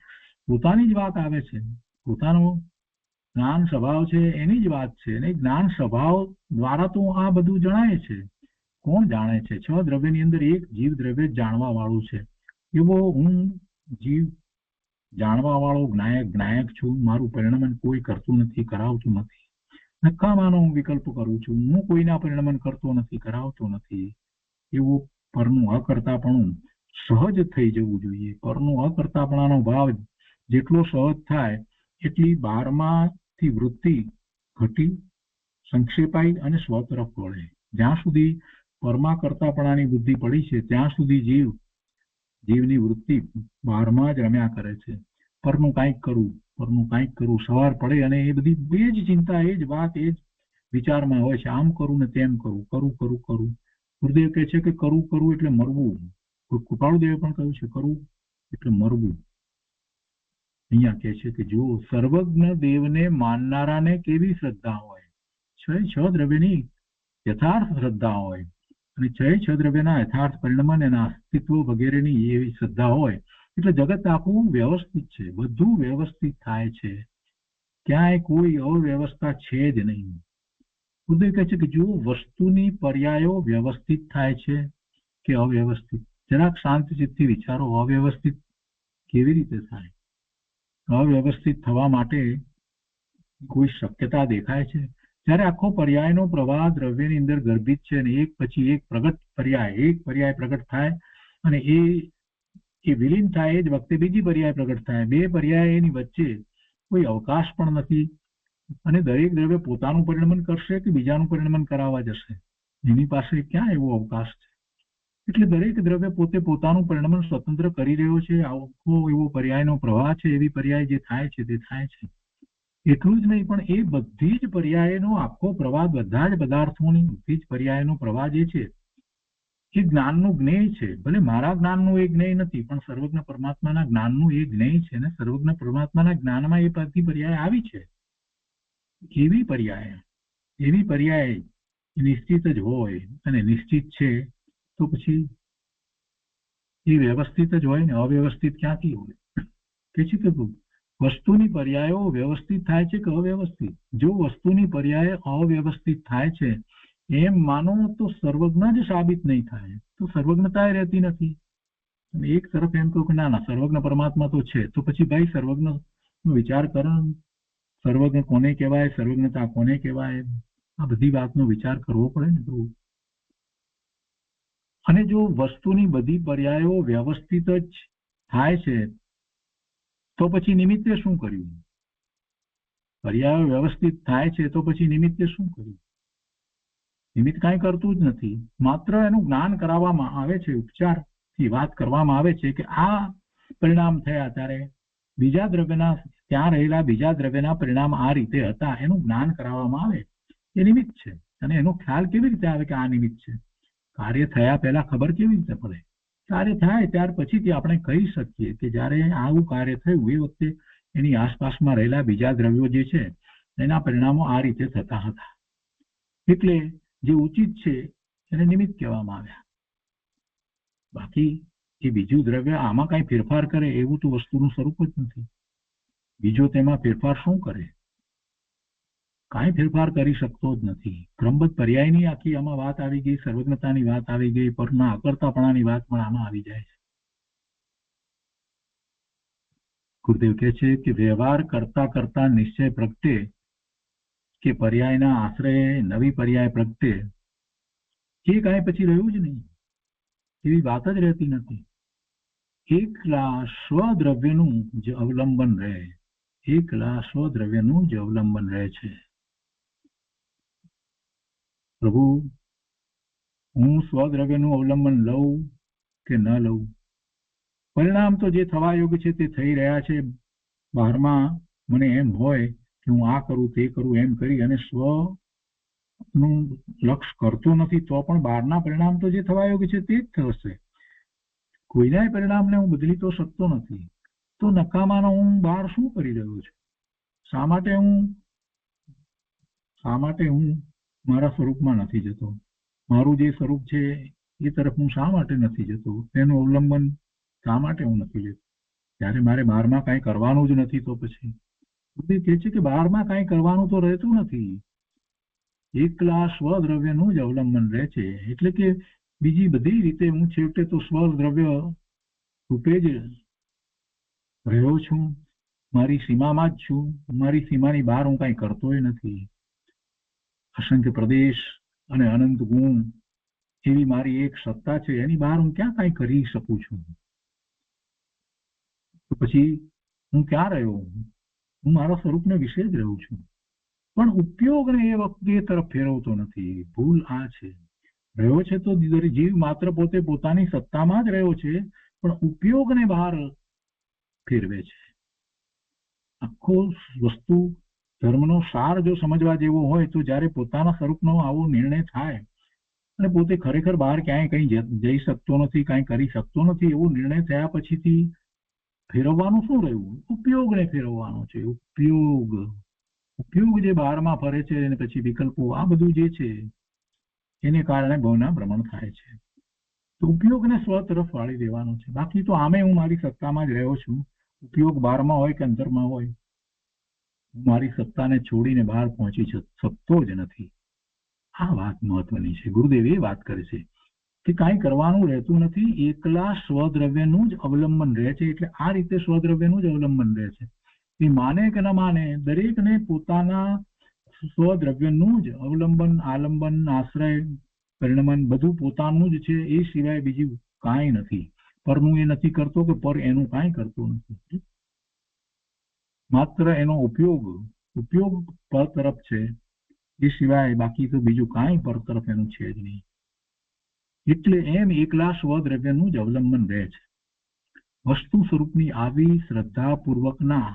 પોતાની જ વાત આવે છે. પોતાનો જ્ઞાન સ્વભાવ છે એની જ વાત છે. અને જ્ઞાન સ્વભાવ દ્વારા તો આ બધું જણાય છે. કોણ જાણે છે? 6 દ્રવ્યની અંદર એક જીવ દ્રવ્ય જાણવા વાળું છે. એવો હું જીવ જાણવા વાળો જ્ઞાયક છું, મારું પરિણમન કોઈ કરતું નથી, કરાવતું નથી. નકામાનો હું વિકલ્પ કરું છું, હું કોઈના પરિણમન કરતો નથી, કરાવતો નથી. એવું પરનું અકર્તાપણું સહજ થઈ જવું જોઈએ. પરનું અકર્તાપણાનો ભાવ જેટલો સહજ થાય એટલી 12માંથી વૃત્તિ ઘટી, સંક્ષેપાઈ અને સ્વ તરફ વળે. જ્યાં સુધી પરમા કર્તાપણાની બુદ્ધિ પડી છે ત્યાં સુધી જીવની વૃત્તિ 12માં જ રમ્યા કરે છે. પરનું કાંઈક કરવું, સવાર પડે અને એ બધી એ જ ચિંતા, એ જ વાત, એ જ વિચારમાં હોય છે. આમ કરું ને તેમ કરું. ગુરુદેવ કહે છે કે કરવું એટલે મરવું. કૃપાળુદેવે પણ કહ્યું છે કરવું એટલે મરવું. અહીંયા કહે છે કે જો સર્વજ્ઞ દેવને માનનારાને કેવી શ્રદ્ધા હોય, છ દ્રવ્યની યથાર્થ શ્રદ્ધા હોય અને છ દ્રવ્યના યથાર્થ પરિણમન એના અસ્તિત્વ વગેરેની એવી શ્રદ્ધા હોય એટલે જગત આખું વ્યવસ્થિત છે, બધું વ્યવસ્થિત થાય છે, ક્યાંય કોઈ અવ્યવસ્થા છે જ નહીં. ગુરુદેવ કહે છે કે જો વસ્તુની પર્યાયો વ્યવસ્થિત થાય છે કે અવ્યવસ્થિત, જરાક શાંત ચિત્તથી વિચારો, અવ્યવસ્થિત કેવી રીતે થાય? અવ્યવસ્થિત થવા માટે કોઈ શક્યતા દેખાય છે? જ્યારે આખો પર્યાયનો પ્રવાહ દ્રવ્યની અંદર ગર્ભિત છે અને એક પછી એક પર્યાય પ્રગટ થાય અને એ વિલીન થાય, એ જ વખતે બીજી પર્યાય પ્રગટ થાય. બે પર્યાય એની વચ્ચે કોઈ અવકાશ પણ નથી અને દરેક દ્રવ્ય પોતાનું પરિણમન કરશે કે બીજાનું પરિણમન કરાવવા જશે, એની પાસે ક્યાં એવો અવકાશ છે? એટલે દરેક દ્રવ્ય પોતે પોતાનું પરિણમન સ્વતંત્ર કરી રહ્યો છે. આખો એવો પર્યાયનો પ્રવાહ છે, એવી પર્યાય જે થાય છે તે થાય છે. એટલું જ નહીં, પણ એ બધી જ પર્યાયનો આખો પ્રવાહ, બધા જ પદાર્થોની બધી જ પર્યાયનો પ્રવાહ જે છે એ જ્ઞાનનું જ્ઞેય છે. ભલે મારા જ્ઞાનનું એ જ્ઞેય નથી, પણ સર્વજ્ઞ પરમાત્માના જ્ઞાનનું એ જ્ઞેય છે ને સર્વજ્ઞ પરમાત્માના જ્ઞાનમાં એ બધી પર્યાય આવી છે. એવી પર્યાય નિશ્ચિત જ હોય અને નિશ્ચિત છે તો પછી એ વ્યવસ્થિત જ હોય ને, અવ્યવસ્થિત ક્યાંથી હોય? કે છે કે વસ્તુની પર્યાયો વ્યવસ્થિત થાય છે કે અવ્યવસ્થિત? જો વસ્તુની પર્યાય અવ્યવસ્થિત થાય છે એમ માનો તો સર્વજ્ઞ જ સાબિત નહીં થાય, તો સર્વજ્ઞતા રહેતી નથી. એક તરફ એમ કહું કે ના સર્વજ્ઞ પરમાત્મા તો છે, તો પછી ભાઈ સર્વજ્ઞ નો વિચાર કરો. સર્વજ્ઞ કોને કહેવાય, સર્વજ્ઞતા કોને કહેવાય, આ બધી વાતનો વિચાર કરવો પડે ને. તો અને જો વસ્તુની બધી પર્યાયો વ્યવસ્થિત જ થાય છે તો પછી નિમિત્તે શું કર્યું? પર્યાયો વ્યવસ્થિત થાય છે તો પછી નિમિત્તે શું કર્યું? નિમિત્ત કાંઈ કરતું જ નથી, માત્ર એનું જ્ઞાન કરાવવામાં આવે છે, ઉપચારથી વાત કરવામાં આવે છે કે આ પરિણામ થયા ત્યારે બીજા દ્રવ્યના, ત્યાં રહેલા બીજા દ્રવ્યના પરિણામ આ રીતે હતા, એનું જ્ઞાન કરાવવામાં આવે. એ નિમિત્ત છે. અને એનો ખ્યાલ કેવી રીતે આવે કે આ નિમિત્ત છે? કાર્ય થયા પહેલા ખબર કેવી રીતે પડે? કાર્ય થાય ત્યાર પછીથી આપણે કહી શકીએ કે જ્યારે આવું કાર્ય થયું એ વખતે એની આસપાસમાં રહેલા બીજા દ્રવ્યો જે છે એના પરિણામો આ રીતે થતા હતા. એટલે જે ઉચિત છે એને નિમિત્ત કહેવામાં આવ્યા. બાકી એ બીજું દ્રવ્ય આમાં કઈ ફેરફાર કરે એવું તો વસ્તુનું સ્વરૂપ જ નથી. બીજો તેમાં ફેરફાર શું કરે? કાંઈ ફેરફાર કરી શકતો જ નથી. ક્રમબદ્ધ પર્યાયની આખી આમાં વાત આવી ગઈ, સર્વજ્ઞતાની વાત આવી ગઈ, પરના અકર્તાપણાની વાત પણ આમાં આવી જાય છે. ગુરુદેવ કહે છે કે વ્યવહાર કરતા કરતા નિશ્ચય પ્રગટે કે પર્યાયના આશ્રય નવી પર્યાય પ્રગટે, એ કાંઈ પછી રહ્યું જ નહીં, એવી વાત જ રહેતી નથી. એકલા સ્વદ્રવ્યનું જે અવલંબન રહે, એકલા સ્વદ્રવ્યનું જ અવલંબન રહે છે. પ્રભુ, હું સ્વદ્રવ્યનું અવલંબન લઉં કે ન લઉં, પરિણામ તો જે થવા યોગ્ય છે તે થઈ રહ્યા છે. બહારમાં મને એમ હોય કે હું આ કરું તે કરું એમ કરી અને સ્વનું લક્ષ કરતો નથી, તો પણ બહારના પરિણામ તો જે થવા યોગ્ય છે તે જ થશે. કોઈના પરિણામને હું બદલી તો શકતો નથી. તો નકામાનો હું બહાર શું કરી રહ્યો છું? શા માટે હું મારા સ્વરૂપમાં નથી જતો? મારું જે સ્વરૂપ છે એ તરફ હું શા માટે નથી જતો? તેનું અવલંબન શા માટે હું નથી લેતો? ત્યારે મારે બહારમાં કાંઈ કરવાનું જ નથી, તો પછી બુદ્ધિ કહે છે કે બહારમાં કાંઈ કરવાનું તો રહેતું નથી, એકલા સ્વદ્રવ્યનું જ અવલંબન રહે છે. એટલે કે બીજી બધી રીતે હું છેવટે તો સ્વદ્રવ્ય રૂપે જ રહ્યો છું, મારી સીમામાં જ છું, મારી સીમાની બહાર હું કાંઈ કરતોય નથી. અસંખ્ય પ્રદેશ અને અનંત ગુણ એવી મારી એક સત્તા છે, એની બહાર હું ક્યાં કાંઈ કરી શકું છું? તો પછી હું ક્યાં રહ્યો? હું મારા સ્વરૂપને વિશે જ રહું છું, પણ ઉપયોગને એ વખતે તરફ ફેરવતો નથી. ભૂલ આ છે. રહ્યો છે તો જીવ માત્ર પોતે પોતાની સત્તામાં જ રહ્યો છે, પણ ઉપયોગને બહાર ફેરવે છે. આખો વસ્તુ ધર્મનો સાર જો સમજવા જેવો હોય તો જ્યારે પોતાના સ્વરૂપનો આવો નિર્ણય થાય અને પોતે ખરેખર બહાર ક્યાંય કંઈ જઈ શકતો નથી, કાંઈ કરી શકતો નથી, એવો નિર્ણય થયા પછીથી ફેરવવાનું શું રહ્યું? ઉપયોગને ફેરવવાનો છે. ઉપયોગ જે બહારમાં ફરે છે અને પછી વિકલ્પો, આ બધું જે છે એને કારણે ભવના ભ્રમણ થાય છે. તો ઉપયોગને સ્વ તરફ વાળી દેવાનો છે. બાકી તો આમે હું મારી સત્તામાં જ રહ્યો છું. ઉપયોગ બહારમાં હોય કે અંતરમાં હોય, હું મારી સત્તાને છોડીને બહાર પહોંચી શકતો જ નથી. આ વાત મહત્વની છે. ગુરુદેવ એ વાત કરે છે કે કાંઈ કરવાનું રહેતું નથી, એકલા સ્વદ્રવ્યનું જ અવલંબન રહે છે. એટલે આ રીતે સ્વદ્રવ્યનું જ અવલંબન રહે છે. એ માને કે ન માને, દરેકને પોતાના સ્વદ્રવ્યનું જ અવલંબન, આલંબન, આશ્રય, પરિણમન બધું પોતાનું જ છે. એ સિવાય બીજું કાંઈ નથી. પરનું એ નથી કરતો કે પર એનું કાંઈ કરતું નથી. માત્ર એનો ઉપયોગ પર તરફ છે, એ સિવાય બાકી તો બીજું કાંઈ પર તરફ એનું છે જ નહીં. એટલે એમ એકલા સ્વદ્રવ્યનું જ અવલંબન રહે છે. વસ્તુ સ્વરૂપની આવી શ્રદ્ધાપૂર્વકના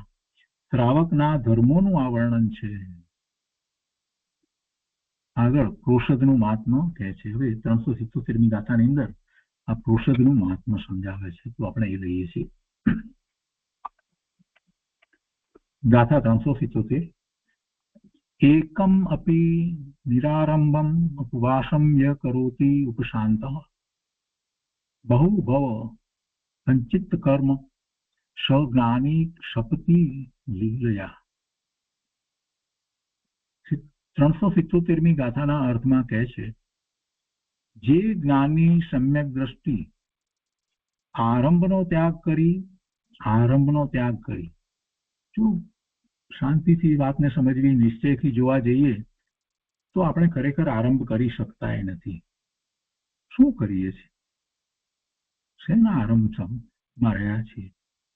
શ્રાવકના ધર્મોનું આ વર્ણન છે. આગળ પ્રોષદનું મહાત્મ્ય કહે છે. હવે 377મી ગાથાની અંદર આ પ્રોષદનું મહાત્મ્ય સમજાવે છે, તો આપણે એ લઈએ છીએ. ગાથા 377. એકમ અપી નિરારંભમ ઉપવાસમ ય કરોતિ ઉપશાંતઃ બહુ ભવ સંચિત કર્મ સજ્ઞાની ક્ષપતિ લીલયા. 377મી ગાથાના અર્થમાં કહે છે, જે જ્ઞાની સમ્યક દ્રષ્ટિ આરંભનો ત્યાગ કરી જો શાંતિથી વાતને સમજવી, નિશ્ચયથી જોવા જઈએ તો આપણે ખરેખર આરંભ કરી શકતા નથી. શું કરીએ છીએ? શેના આરંભમાં રહ્યા છીએ?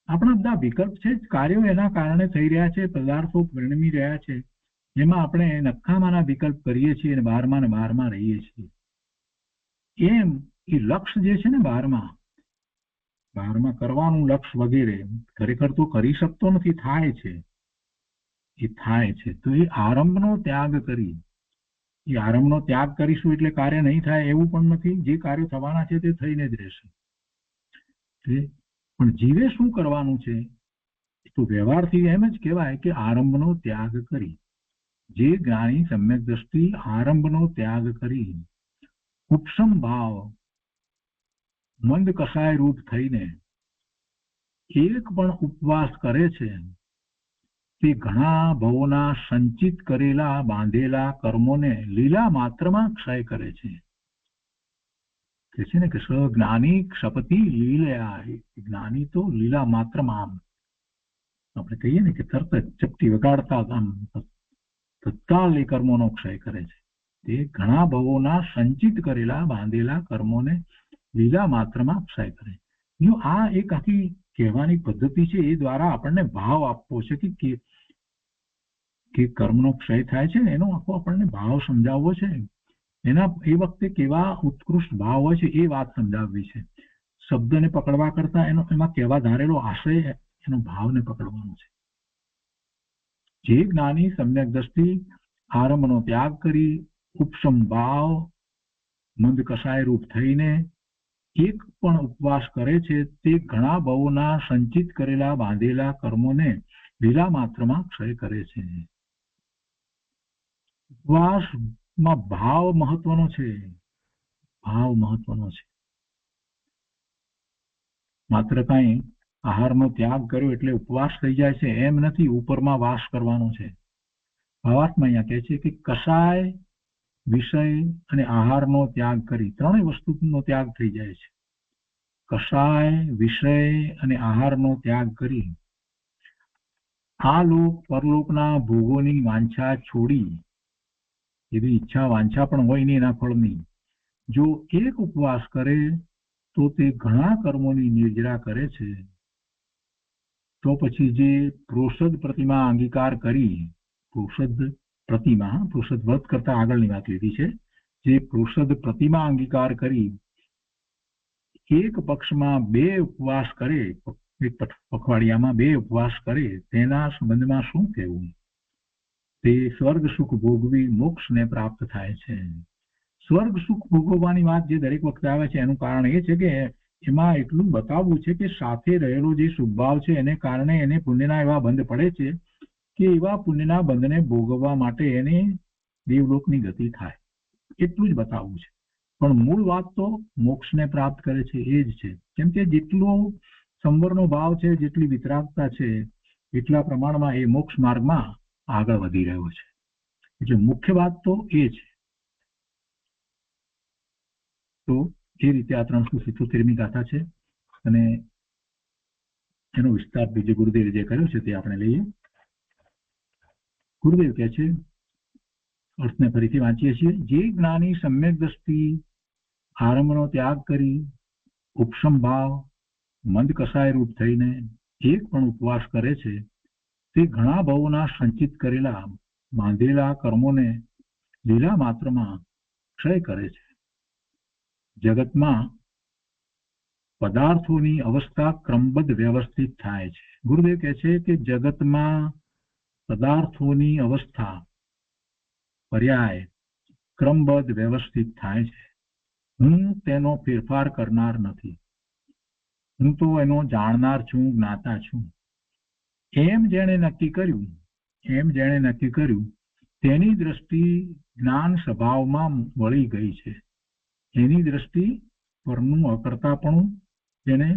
આપણા બધા વિકલ્પ છે, કાર્યો એના કારણે થઈ રહ્યા છે, પદાર્થો પરિણમી રહ્યા છે, જેમાં આપણે નખામાંના વિકલ્પ કરીએ છીએ અને બહારમાં ને બહારમાં રહીએ છીએ. એમ એ લક્ષ્ય જે છે ને બહારમાં કરવાનું લક્ષ્ય વગેરે ખરેખર તો કરી શકતો નથી, થાય છે. તો એ આરંભનો ત્યાગ કરીશું એટલે કાર્ય નહીં થાય એવું પણ નથી. જે કાર્ય થવાના છે તે થઈને જ રહેશે. પણ જીવે શું કરવાનું છે? તો વ્યવહારથી એમ જ કહેવાય કે આરંભનો ત્યાગ કરી. જે જ્ઞાની સમ્યક દ્રષ્ટિ આરંભનો ત્યાગ કરી ઉપશમ ભાવ મંદ કસાય રૂપ થઈને એક પણ ઉપવાસ કરે છે, તે ઘણા ભવોના સંચિત કરેલા બાંધેલા કર્મોને લીલા માત્રમાં ક્ષય કરે છે. કે છે ને કે જ્ઞાની ક્ષપતિ લીલયા. જ્ઞાની તો લીલા માત્રમાં, આમ આપણે કહીએ ને કે તરત ચપટી વગાડતા આમ તત્કાલ એ કર્મોનો ક્ષય કરે છે. તે ઘણા ભવોના સંચિત કરેલા બાંધેલા કર્મોને લીલા માત્રમાં ક્ષય કરે. જો આ એક આખી કહેવાની પદ્ધતિ છે, એ દ્વારા આપણને ભાવ આપવો છે કે કર્મનો ક્ષય થાય છે ને એનો આખો આપણને ભાવ સમજાવવો છે. એના એ વખતે કેવા ઉત્કૃષ્ટ ભાવ હોય છે એ વાત સમજાવવી છે. શબ્દને પકડવા કરતા એમાં કહેવા ધારેલો આશય, એનો ભાવને પકડવાનો છે. જે જ્ઞાની સમ્યક દ્રષ્ટિ આરંભનો ત્યાગ કરી ઉપશમ ભાવ મંદ કસાય રૂપ થઈને એક પણ ઉપવાસ કરે છે, તે ઘણા ભવોના સંચિત કરેલા બાંધેલા કર્મોને લીલા માત્રમાં ક્ષય કરે છે. ઉપવાસમાં ભાવ મહત્વનો છે. માત્ર કઈ આહારનો ત્યાગ કર્યો એટલે ઉપવાસ થઈ જાય છે એમ નથી. ઉપરમાં વાસ કરવાનો છે. ભાવાર્થમાં અહીંયા કહે છે કે કસાય, વિષય અને આહારનો ત્યાગ કરી, ત્રણેય વસ્તુનો ત્યાગ થઈ જાય છે. કસાય, વિષય અને આહારનો ત્યાગ કરી આ લોક પરલોકના ભોગોની વાંછા છોડી, એવી ઈચ્છા વાંછા પણ હોય નહીં એના ફળની, જો એક ઉપવાસ કરે તો તે ઘણા કર્મોની નિર્જરા કરે છે. તો પછી જે પ્રોષદ પ્રતિમા અંગીકાર કરી, પ્રોષદ પ્રતિમા, પ્રોષદ વ્રત કરતા આગળની વાત લીધી છે, જે પ્રોષદ પ્રતિમા અંગીકાર કરી એક પક્ષમાં 2 ઉપવાસ કરે, એક પખવાડિયામાં 2 ઉપવાસ કરે, તેના સંબંધમાં શું કહેવું? તે સ્વર્ગ સુખ ભોગવી મોક્ષને પ્રાપ્ત થાય છે. સ્વર્ગ સુખ ભોગવવાની વાત જે દરેક વખતે આવે છે એનું કારણ એ છે કે એમાં એટલું બતાવવું છે કે સાથે રહેલો જે શુભભાવ છે એને કારણે એને પુણ્યના એવા બંધ પડે છે કે એવા પુણ્યના બંધને ભોગવવા માટે એને દેવલોકની ગતિ થાય, એટલું જ બતાવવું છે. પણ મૂળ વાત તો મોક્ષને પ્રાપ્ત કરે છે એ જ છે. કેમ કે જેટલો સંવરનો ભાવ છે, જેટલી વિતરાગતા છે, એટલા પ્રમાણમાં એ મોક્ષ માર્ગમાં આગળ વધી રહ્યો છે. એટલે મુખ્ય વાત તો એ છે. તો એ રીતે આ 377મી ગાથા છે અને એનો વિસ્તાર બીજે ગુરુદેવ જે કર્યો છે તે આપણે લઈએ. ગુરુદેવ કહે છે, અર્થને ફરીથી વાંચીએ છીએ. જે જ્ઞાની સમ્યક દ્રષ્ટિ આરંભનો ત્યાગ કરી ઉપશમ ભાવ મંદ કસાય રૂપ થઈને એક પણ ઉપવાસ કરે છે, તે ઘણા ભાવોના સંચિત કરેલા બાંધેલા કર્મોને લીલા માત્રમાં ક્ષય કરે છે. જગતમાં પદાર્થોની અવસ્થા ક્રમબદ્ધ વ્યવસ્થિત થાય છે. ગુરુદેવ કહે છે કે જગતમાં પદાર્થોની અવસ્થા પર્યાય ક્રમબદ્ધ વ્યવસ્થિત થાય છે. હું તેનો ફેરફાર કરનાર નથી, હું તો એનો જાણનાર છું, જ્ઞાતા છું. એમ જેણે નક્કી કર્યું તેની દ્રષ્ટિ જ્ઞાન સ્વભાવમાં વળી ગઈ છે. એની દ્રષ્ટિ પરનું અકર્તાપણું જેને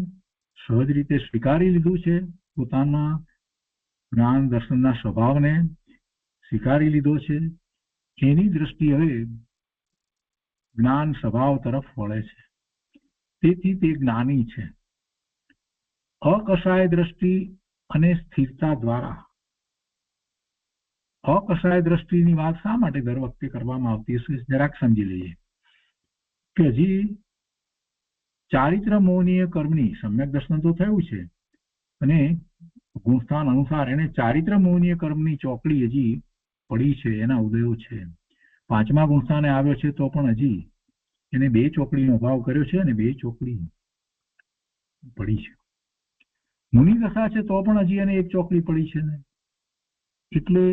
સહજ રીતે સ્વીકારી લીધું છે, પોતાના જ્ઞાન દર્શનના સ્વભાવને સ્વીકારી લીધો છે, એની દ્રષ્ટિ હવે જ્ઞાન સ્વભાવ તરફ વળે છે. તેથી તે જ્ઞાની છે. અકસાય દ્રષ્ટિ અને સ્થિરતા દ્વારા, અકસાય દ્રષ્ટિની વાત શા માટે દર વખતે કરવામાં આવતી હશે જરાક સમજી લઈએ. કે હજી ચારિત્ર મૌનીય કર્મની સમ્યક દર્શન તો થયું છે અને ગુણસ્થાન અનુસાર એને ચારિત્ર મૌનીય કર્મની ચોકડી હજી પડી છે, એના ઉદયો છે. 5મા ગુણસ્થાને આવ્યો છે તો પણ હજી એને 2 ચોકડીનો અભાવ કર્યો છે અને 2 ચોકડી પડી છે. મુનિ દશા છે તો પણ હજી એને 1 ચોકડી પડી છે ને. એટલે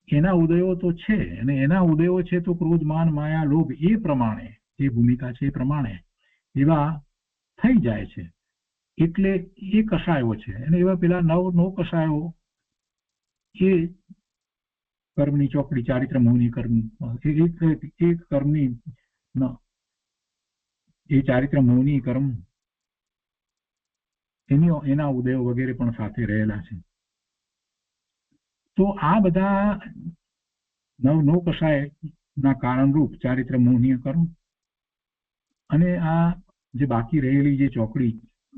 એના ઉદયો તો છે અને એના ઉદયો છે તો ક્રોધ માન માયા લોભ એ પ્રમાણે જે ભૂમિકા છે એ પ્રમાણે એવા થઈ જાય છે. એટલે એ કસાયો છે અને એવા પેલા 9 કસાયો એ કર્મની ચોકડી ચારિત્ર મૌની કર્મ એ કર્મની એ ચારિત્ર મૌની કર્મ એના ઉદયો વગેરે પણ સાથે રહેલા છે. તો આ બધા 9 કસાયના કારણરૂપ ચારિત્ર મૌનીય કર્મ અને આ જે બાકી રહેલી જે ચોકડી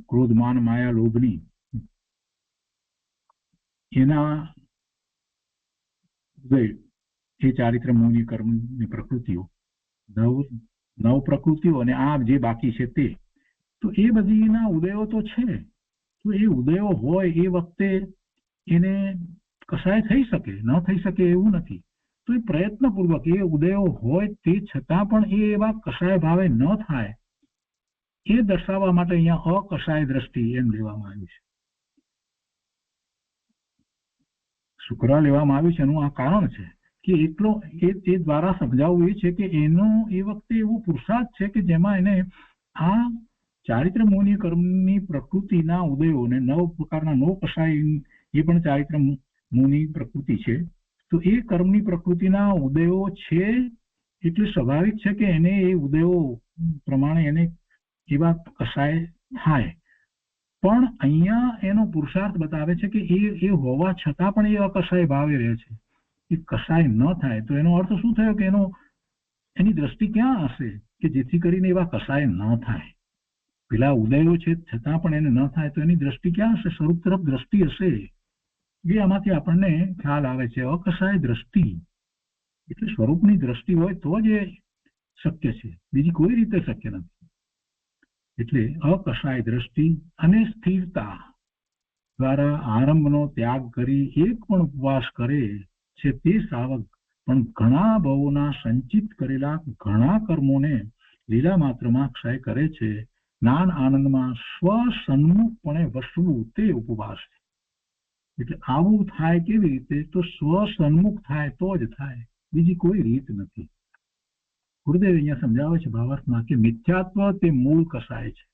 ક્રોધ માન માયા લોભની એના ઉદય એ ચારિત્ર મૌની કર્મની પ્રકૃતિઓ 9 પ્રકૃતિઓ અને આ જે બાકી છે તે, તો એ બધીના ઉદયો તો છે. તો એ ઉદયો હોય એ વખતે એને કસાય થઈ શકે, ન થઈ શકે એવું નથી. તો એ પ્રયત્નપૂર્વક એ ઉદયો હોય તે છતાં પણ એ એવા કસાય ભાવે ન થાય એ દર્શાવવા માટે અહીંયા અકસાય દ્રષ્ટિ એમ લેવામાં આવ્યું છે. શુક્ર લેવામાં આવ્યું છે એનું આ કારણ છે કે એટલો એ દ્વારા સમજાવવું એ છે કે એનો એ વખતે એવો પુરુષાર્થ છે કે જેમાં એને આ ચારિત્ર મૌની કર્મની પ્રકૃતિના ઉદયોને 9 પ્રકારના 9 કસાય એ પણ ચારિત્ર મૌની પ્રકૃતિ છે. તો એ કર્મની પ્રકૃતિના ઉદયો છે એટલે સ્વાભાવિક છે કે એને એ ઉદયો પ્રમાણે એને એવા કસાય થાય. પણ અહીંયા એનો પુરુષાર્થ બતાવે છે કે એ હોવા છતાં પણ એ અકસાય ભાવે રહે છે. એ કસાય ન થાય તો એનો અર્થ શું થયો કે એની દ્રષ્ટિ ક્યાં હશે કે જેથી કરીને એવા કસાય ન થાય. પેલા ઉદયો છે છતાં પણ એને ન થાય તો એની દ્રષ્ટિ ક્યાં હશે? સ્વરૂપ તરફ દ્રષ્ટિ હશે. એ આમાંથી આપણને ખ્યાલ આવે છે. અકસાય દ્રષ્ટિ એટલે સ્વરૂપની દ્રષ્ટિ હોય તો જ એ શક્ય છે, બીજી કોઈ રીતે શક્ય નથી. એટલે અકસાય દ્રષ્ટિ અને સ્થિરતા દ્વારા આરંભનો ત્યાગ કરી એક પણ ઉપવાસ કરે છે તે શ્રાવક પણ ઘણા ભવોના સંચિત કરેલા ઘણા કર્મોને લીલા માત્રમાં ક્ષય કરે છે. જ્ઞાન આનંદમાં સ્વસન્મુખપણે વસવું તે ઉપવાસ છે. એટલે આવું થાય કેવી રીતે? તો સ્વસન્મુખ થાય તો જ થાય, બીજી કોઈ રીત નથી. ગુરુદેવ અહીંયા સમજાવે છે ભાવાર્થમાં કે મિથ્યાત્વ તે મૂળ કસાય છે.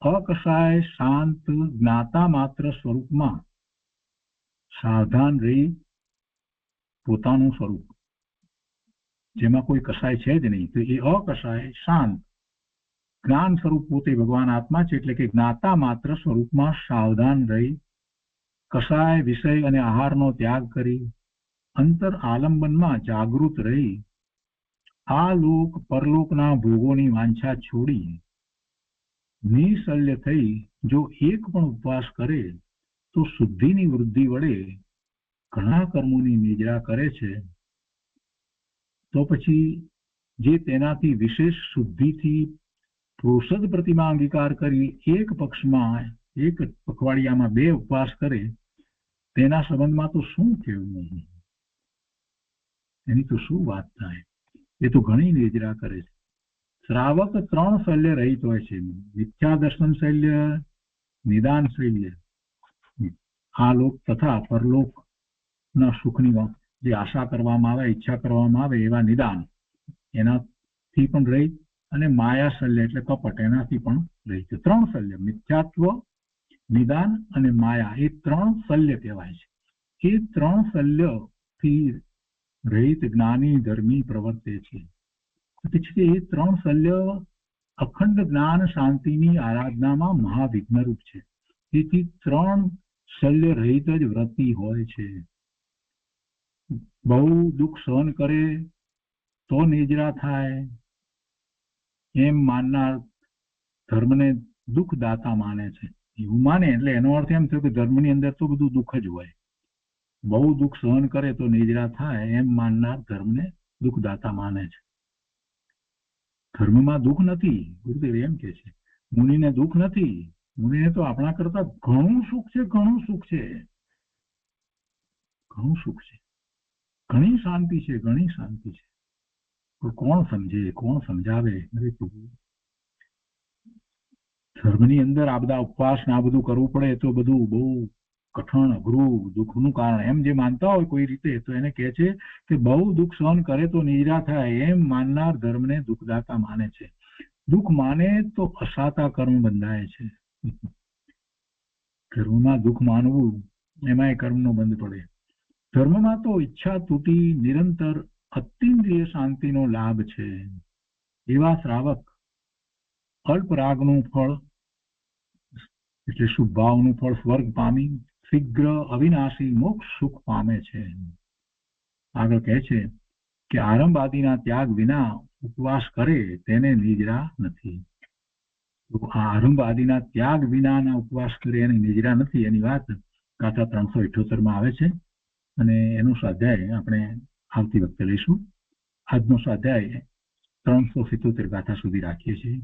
અકસાય શાંત જ્ઞાતા માત્ર સ્વરૂપમાં સાવધાન રહી પોતાનું સ્વરૂપ જેમાં કોઈ કસાય છે જ નહીં, તો એ અકસાય શાંત જ્ઞાન સ્વરૂપ પોતે ભગવાન આત્મા છે. એટલે કે જ્ઞાતા માત્ર સ્વરૂપમાં સાવધાન રહી કસાય વિષય અને આહારનો ત્યાગ કરી અંતર આલંબનમાં જાગૃત રહી આ લોક પરલોકના ભોગોની વાંછા છોડી નિશલ્ય થઈ જો એક પણ ઉપવાસ કરે તો શુદ્ધિની વૃદ્ધિ વડે ઘણા કર્મોની નિજરા કરે છે. તો પછી જે તેનાથી વિશેષ શુદ્ધિથી પ્રોષદ પ્રતિમા અંગીકાર કરી એક પક્ષમાં એક પખવાડિયામાં 2 ઉપવાસ કરે તેના સંબંધમાં તો શું કહેવું? એની તો શું વાત થાય? એ તો ઘણી નિજરા કરે છે. શ્રાવક 3 શલ્ય રહિત હોય છે: મિથ્યા દર્શન શૈલ્ય, નિદાન શૈલ્ય, આ લોક તથા પરલોકના સુખની જે આશા કરવામાં આવે, ઈચ્છા કરવામાં આવે એવા નિદાન, એનાથી પણ રહિત, અને માયા શલ્ય એટલે કપટ, એનાથી પણ રહિત. 3 શલ્ય, મિથ્યાત્વ, નિદાન અને માયા, એ 3 શલ્ય કહેવાય છે. એ 3 શલ્યથી રહિત જ્ઞાની ધર્મી પ્રવર્તે છે. પછી એ 3 શલ્ય અખંડ જ્ઞાન શાંતિની આરાધનામાં મહાવિઘ્નરૂપ છે. તેથી 3 શલ્ય રહિત જ વ્રતી હોય છે. બહુ દુઃખ સહન કરે તો નિજરા થાય એમ માનનાર ધર્મને દુઃખદાતા માને છે. એવું માને એટલે એનો અર્થ એમ થયો કે ધર્મની અંદર તો બધું દુઃખ જ હોય. બહુ દુઃખ સહન કરે તો નિજરા થાય એમ માનનાર ધર્મને દુઃખદાતા માને છે. ધર્મમાં દુઃખ નથી, ગુરુદેવ એમ કે છે. મુનિને દુઃખ નથી, મુનિને તો આપણા કરતા ઘણું સુખ છે, ઘણું સુખ છે, ઘણું સુખ છે, ઘણી શાંતિ છે, ઘણી શાંતિ છે. કોણ સમજે, કોણ સમજાવે? ધર્મની અંદર આ બધા ઉપવાસ ને આ બધું કરવું પડે તો બધું બહુ કઠણ, અઘરું, દુઃખનું કારણ એમ જે માનતા હોય કોઈ રીતે, તો એને કહે છે કે બહુ દુઃખ સહન કરે તો નિજરા થાય એમ માનનાર ધર્મને દુઃખદાતા માને છે. દુઃખ માને તો અસાતા કર્મ બંધાય છે. ધર્મમાં દુઃખ માનવું એમાંય કર્મનો બંધ પડે. ધર્મમાં તો ઈચ્છા તૂટી નિરંતર અતિન્દ્રિય શાંતિનો લાભ છે. એવા શ્રાવક અલ્પ રાગનું ફળ એટલે શુભ ભાવનું ફળ સ્વર્ગ પામી શીઘ્ર અવિનાશી મોક્ષ સુખ પામે છે. આગળ કહે છે કે આરંભ આદિના ત્યાગ વિના ઉપવાસ કરે તેને નિજરા નથી. તો આ આરંભ આદિના ત્યાગ વિનાના ઉપવાસ કરે એને નિજરા નથી, એની વાત ગાથા 378 આવે છે. અને એનો સ્વાધ્યાય આપણે આવતી વખતે લઈશું. આજનો સ્વાધ્યાય 377 ગાથા સુધી રાખીએ છીએ.